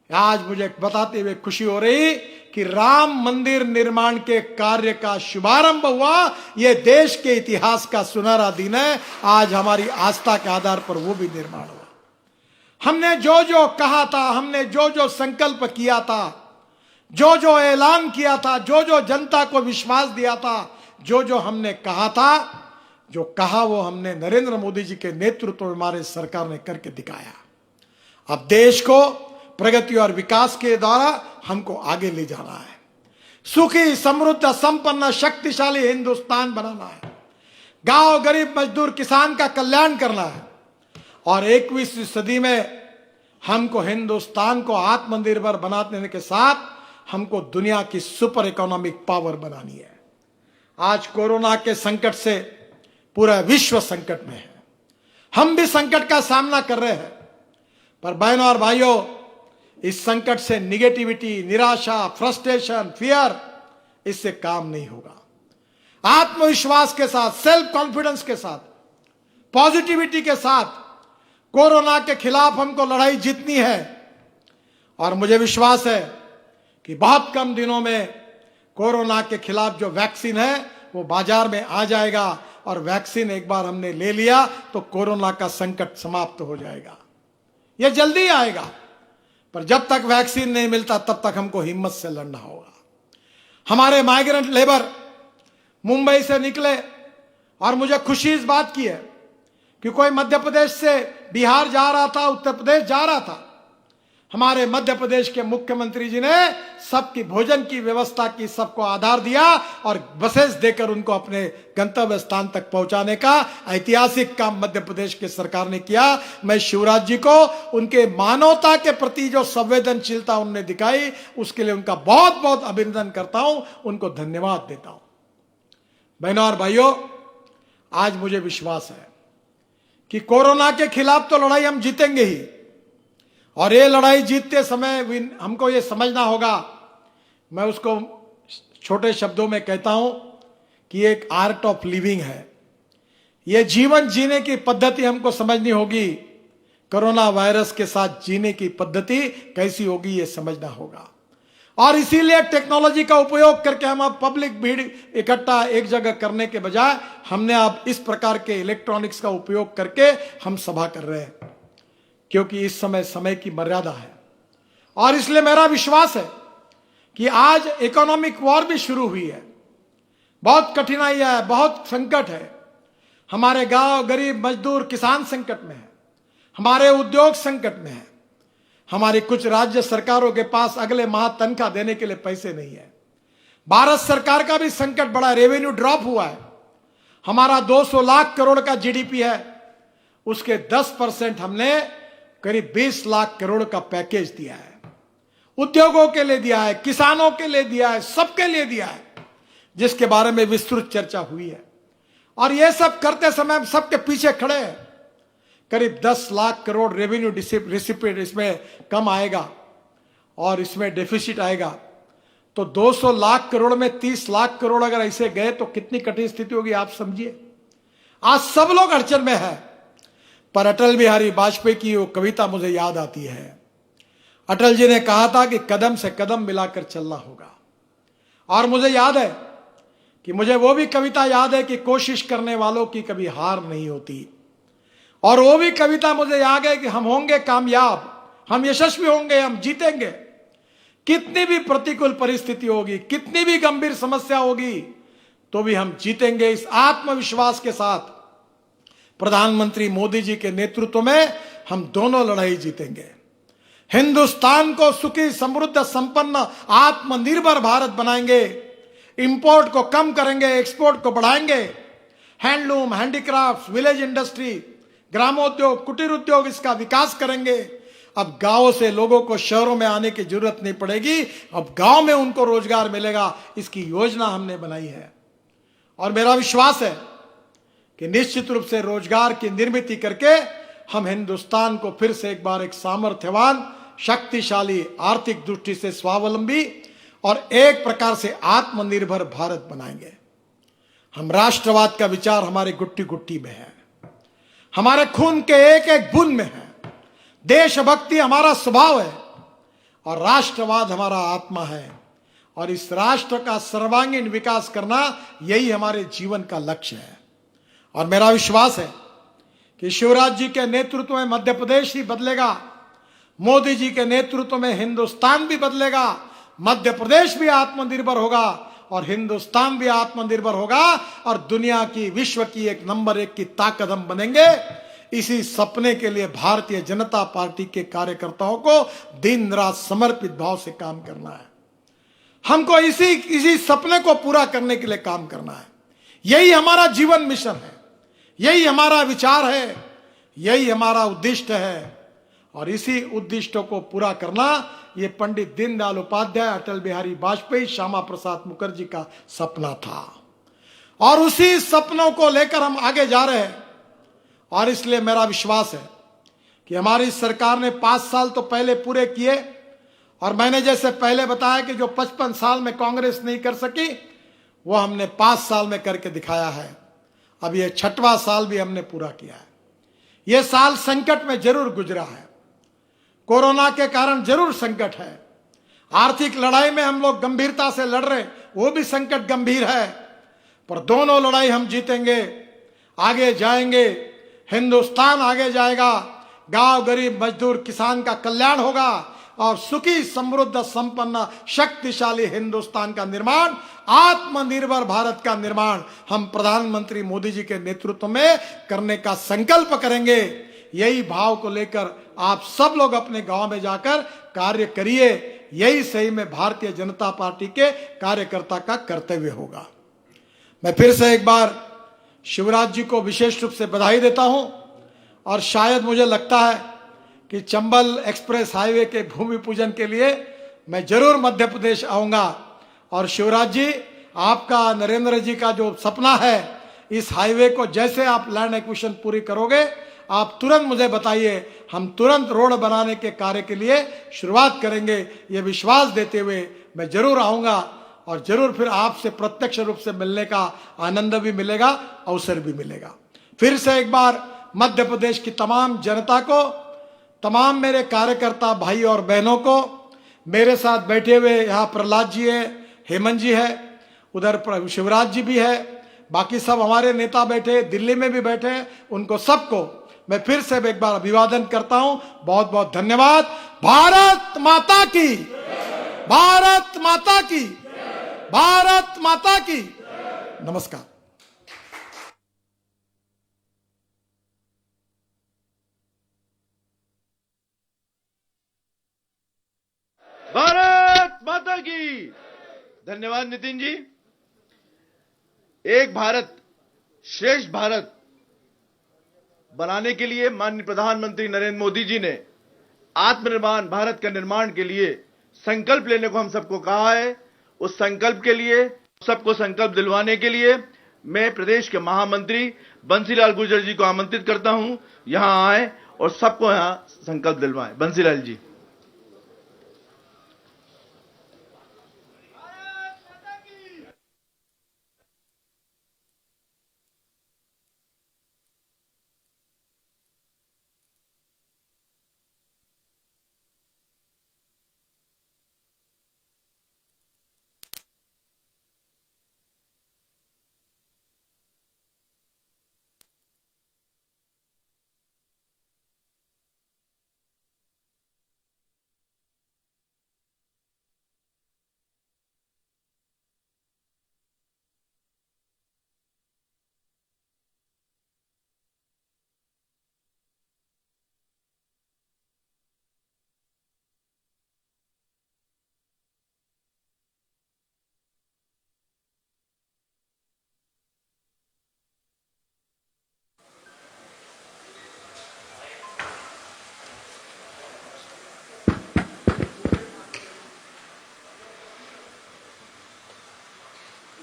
आज मुझे बताते हुए खुशी हो रही कि राम मंदिर निर्माण के कार्य का शुभारंभ हुआ। यह देश के इतिहास का सुनहरा दिन है। आज हमारी आस्था के आधार पर वो भी निर्माण हुआ। हमने जो जो कहा था, हमने जो जो संकल्प किया था, जो जो ऐलान किया था, जो जो जनता को विश्वास दिया था, जो जो हमने कहा था, जो कहा वो हमने नरेंद्र मोदी जी के नेतृत्व में हमारे सरकार ने करके दिखाया। अब देश को प्रगति और विकास के द्वारा हमको आगे ले जाना है। सुखी, समृद्ध, संपन्न, शक्तिशाली हिंदुस्तान बनाना है। गांव, गरीब, मजदूर, किसान का कल्याण करना है। और 21वीं सदी में हमको हिंदुस्तान को आत्मनिर्भर बनाने के साथ हमको दुनिया की सुपर इकोनॉमिक पावर बनानी है। आज कोरोना के संकट से पूरा विश्व संकट में है। हम भी संकट का सामना कर रहे हैं, पर बहनों और भाइयों, इस संकट से निगेटिविटी, निराशा, फ्रस्ट्रेशन, फियर, इससे काम नहीं होगा। आत्मविश्वास के साथ, सेल्फ कॉन्फिडेंस के साथ, पॉजिटिविटी के साथ कोरोना के खिलाफ हमको लड़ाई जीतनी है। और मुझे विश्वास है कि बहुत कम दिनों में कोरोना के खिलाफ जो वैक्सीन है वो बाजार में आ जाएगा। और वैक्सीन एक बार हमने ले लिया तो कोरोना का संकट समाप्त हो जाएगा। यह जल्दी आएगा, पर जब तक वैक्सीन नहीं मिलता तब तक हमको हिम्मत से लड़ना होगा। हमारे माइग्रेंट लेबर मुंबई से निकले और मुझे खुशी इस बात की है कि कोई मध्य प्रदेश से बिहार जा रहा था, उत्तर प्रदेश जा रहा था। हमारे मध्य प्रदेश के मुख्यमंत्री जी ने सबकी भोजन की व्यवस्था की, सबको आधार दिया और बसेस देकर उनको अपने गंतव्य स्थान तक पहुंचाने का ऐतिहासिक काम मध्य प्रदेश की सरकार ने किया। मैं शिवराज जी को उनके मानवता के प्रति जो संवेदनशीलता उन्होंने दिखाई, उसके लिए उनका बहुत बहुत अभिनंदन करता हूं, उनको धन्यवाद देता हूं। बहनों और भाइयों, आज मुझे विश्वास है कि कोरोना के खिलाफ तो लड़ाई हम जीतेंगे ही। और ये लड़ाई जीतते समय हमको ये समझना होगा, मैं उसको छोटे शब्दों में कहता हूं कि एक आर्ट ऑफ लिविंग है। ये जीवन जीने की पद्धति हमको समझनी होगी। कोरोना वायरस के साथ जीने की पद्धति कैसी होगी ये समझना होगा। और इसीलिए टेक्नोलॉजी का उपयोग करके हम अब पब्लिक भीड़ इकट्ठा एक जगह करने के बजाय हमने अब इस प्रकार के इलेक्ट्रॉनिक्स का उपयोग करके हम सभा कर रहे हैं, क्योंकि इस समय की मर्यादा है। और इसलिए मेरा विश्वास है कि आज इकोनॉमिक वॉर भी शुरू हुई है। बहुत कठिनाइयां है, बहुत संकट है। हमारे गांव, गरीब, मजदूर, किसान संकट में है। हमारे उद्योग संकट में है। हमारी कुछ राज्य सरकारों के पास अगले माह तनख्वाह देने के लिए पैसे नहीं है। भारत सरकार का भी संकट बड़ा, रेवेन्यू ड्रॉप हुआ है। हमारा 200 लाख करोड़ का जीडीपी है, उसके 10% हमने करीब 20 लाख करोड़ का पैकेज दिया है। उद्योगों के लिए दिया है, किसानों के लिए दिया है, सबके लिए दिया है, जिसके बारे में विस्तृत चर्चा हुई है। और यह सब करते समय हम सबके पीछे खड़े हैं। करीब 10 लाख करोड़ रेवेन्यू रिसिपिएंट इसमें कम आएगा और इसमें डेफिसिट आएगा, तो 200 लाख करोड़ में 30 लाख करोड़ अगर ऐसे गए तो कितनी कठिन स्थिति होगी आप समझिए। आज सब लोग अड़चन में है। पर अटल बिहारी वाजपेयी की वो कविता मुझे याद आती है। अटल जी ने कहा था कि कदम से कदम मिलाकर चलना होगा। और मुझे याद है कि मुझे वो भी कविता याद है कि कोशिश करने वालों की कभी हार नहीं होती। और वो भी कविता मुझे याद है कि हम होंगे कामयाब, हम यशस्वी होंगे, हम जीतेंगे। कितनी भी प्रतिकूल परिस्थिति होगी, कितनी भी गंभीर समस्या होगी, तो भी हम जीतेंगे। इस आत्मविश्वास के साथ प्रधानमंत्री मोदी जी के नेतृत्व में हम दोनों लड़ाई जीतेंगे। हिंदुस्तान को सुखी, समृद्ध, संपन्न, आत्मनिर्भर भारत बनाएंगे। इंपोर्ट को कम करेंगे, एक्सपोर्ट को बढ़ाएंगे। हैंडलूम, हैंडीक्राफ्ट, विलेज इंडस्ट्री, ग्रामोद्योग, कुटीर उद्योग, इसका विकास करेंगे। अब गांवों से लोगों को शहरों में आने की जरूरत नहीं पड़ेगी, अब गांव में उनको रोजगार मिलेगा। इसकी योजना हमने बनाई है और मेरा विश्वास है कि निश्चित रूप से रोजगार की निर्मित करके हम हिंदुस्तान को फिर से एक बार एक सामर्थ्यवान, शक्तिशाली, आर्थिक दृष्टि से स्वावलंबी और एक प्रकार से आत्मनिर्भर भारत बनाएंगे। हम राष्ट्रवाद का विचार हमारे गुट्टी गुट्टी में है, हमारे खून के एक एक बूंद में है। देशभक्ति हमारा स्वभाव है और राष्ट्रवाद हमारा आत्मा है और इस राष्ट्र का सर्वांगीण विकास करना यही हमारे जीवन का लक्ष्य है। और मेरा विश्वास है कि शिवराज जी के नेतृत्व में मध्य प्रदेश ही बदलेगा, मोदी जी के नेतृत्व में हिंदुस्तान भी बदलेगा, मध्य प्रदेश भी आत्मनिर्भर होगा और हिंदुस्तान भी आत्मनिर्भर होगा और दुनिया की, विश्व की एक नंबर 1 की ताकत हम बनेंगे। इसी सपने के लिए भारतीय जनता पार्टी के कार्यकर्ताओं को दिन रात समर्पित भाव से काम करना है। हमको इसी सपने को पूरा करने के लिए काम करना है। यही हमारा जीवन मिशन है, यही हमारा विचार है, यही हमारा उद्दिष्ट है और इसी उद्दिष्टों को पूरा करना ये पंडित दीनदयाल उपाध्याय, अटल बिहारी वाजपेयी, श्यामा प्रसाद मुखर्जी का सपना था और उसी सपनों को लेकर हम आगे जा रहे हैं। और इसलिए मेरा विश्वास है कि हमारी सरकार ने 5 साल तो पहले पूरे किए और मैंने जैसे पहले बताया कि जो 55 साल में कांग्रेस नहीं कर सकी वो हमने 5 साल में करके दिखाया है। अब ये 6वां साल भी हमने पूरा किया है। ये साल संकट में जरूर गुजरा है, कोरोना के कारण जरूर संकट है, आर्थिक लड़ाई में हम लोग गंभीरता से लड़ रहे, वो भी संकट गंभीर है, पर दोनों लड़ाई हम जीतेंगे, आगे जाएंगे, हिंदुस्तान आगे जाएगा, गांव, गरीब, मजदूर, किसान का कल्याण होगा और सुखी, समृद्ध, संपन्न, शक्तिशाली हिंदुस्तान का निर्माण, आत्मनिर्भर भारत का निर्माण हम प्रधानमंत्री मोदी जी के नेतृत्व में करने का संकल्प करेंगे। यही भाव को लेकर आप सब लोग अपने गांव में जाकर कार्य करिए। यही सही में भारतीय जनता पार्टी के कार्यकर्ता का कर्तव्य होगा। मैं फिर से एक बार शिवराज जी को विशेष रूप से बधाई देता हूं और शायद मुझे लगता है कि चंबल एक्सप्रेस हाईवे के भूमि पूजन के लिए मैं जरूर मध्य प्रदेश आऊंगा और शिवराज जी, आपका, नरेंद्र जी का जो सपना है, इस हाईवे को जैसे आप लैंड एक्विजिशन पूरी करोगे आप तुरंत मुझे बताइए, हम तुरंत रोड बनाने के कार्य के लिए शुरुआत करेंगे। ये विश्वास देते हुए मैं जरूर आऊंगा और जरूर फिर आपसे प्रत्यक्ष रूप से मिलने का आनंद भी मिलेगा, अवसर भी मिलेगा। फिर से एक बार मध्य प्रदेश की तमाम जनता को, तमाम मेरे कार्यकर्ता भाई और बहनों को, मेरे साथ बैठे हुए यहाँ प्रहलाद जी है, हेमंत जी है, उधर शिवराज जी भी है, बाकी सब हमारे नेता बैठे, दिल्ली में भी बैठे हैं, उनको सबको मैं फिर से एक बार अभिवादन करता हूं। बहुत बहुत धन्यवाद। भारत माता की, भारत माता की, भारत माता की। नमस्कार। भारत माता की। धन्यवाद नितिन जी। एक भारत श्रेष्ठ भारत बनाने के लिए माननीय प्रधानमंत्री नरेंद्र मोदी जी ने आत्मनिर्भर भारत का निर्माण के लिए संकल्प लेने को हम सबको कहा है। उस संकल्प के लिए, सबको संकल्प दिलवाने के लिए मैं प्रदेश के महामंत्री बंसीलाल गुर्जर जी को आमंत्रित करता हूं, यहां आए और सबको यहां संकल्प दिलवाएं। बंसीलाल जी।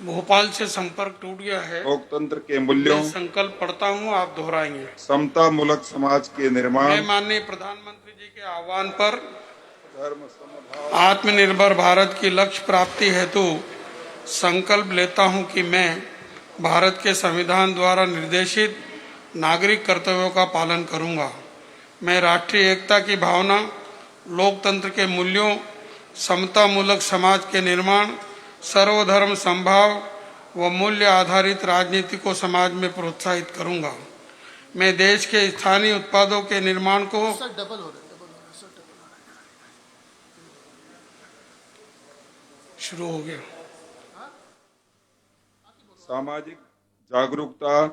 भोपाल से संपर्क टूट गया है। लोकतंत्र के मूल्यों, मैं संकल्प पढ़ता हूँ, आप दोहराएंगे। समता मूलक समाज के निर्माण, मैं माननीय प्रधानमंत्री जी के आह्वान पर धर्म समभाव, आत्मनिर्भर भारत की लक्ष्य प्राप्ति हेतु संकल्प लेता हूं कि मैं भारत के संविधान द्वारा निर्देशित नागरिक कर्तव्यों का पालन करूंगा। मैं राष्ट्रीय एकता की भावना, लोकतंत्र के मूल्यों, समता मूलक समाज के निर्माण, सर्वधर्म समभाव व मूल्य आधारित राजनीति को समाज में प्रोत्साहित करूंगा। मैं देश के स्थानीय उत्पादों के निर्माण को शुरू हो गया। सामाजिक जागरूकता,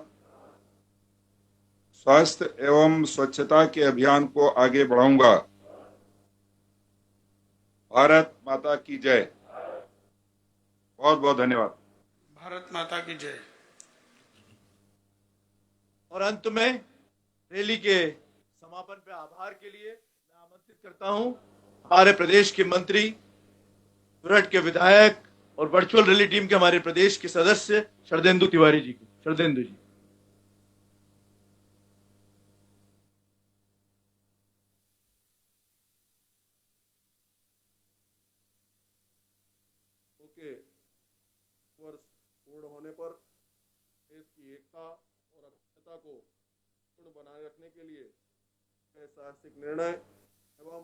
स्वास्थ्य एवं स्वच्छता के अभियान को आगे बढ़ाऊंगा। भारत माता की जय। बहुत बहुत धन्यवाद। भारत माता की जय। और अंत में रैली के समापन पे आभार के लिए मैं आमंत्रित करता हूं हमारे प्रदेश के मंत्री, सूरत के विधायक और वर्चुअल रैली टीम के हमारे प्रदेश के सदस्य शरदेंदु तिवारी जी को। शरदेंदु जी। वर्ष पूर्ण होने पर देश की एकता और अखंडता को पूर्ण बनाए रखने के लिए ऐतिहासिक निर्णय एवं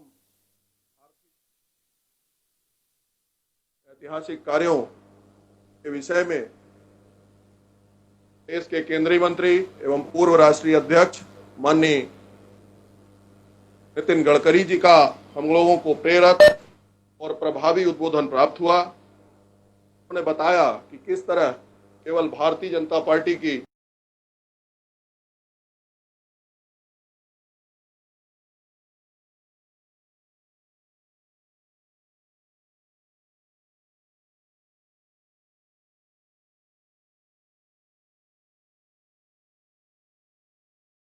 ऐतिहासिक कार्यों के विषय में देश के केंद्रीय मंत्री एवं पूर्व राष्ट्रीय अध्यक्ष माननीय नितिन गडकरी जी का हम लोगों को प्रेरक और प्रभावी उद्बोधन प्राप्त हुआ। उन्होंने बताया कि किस तरह केवल भारतीय जनता पार्टी की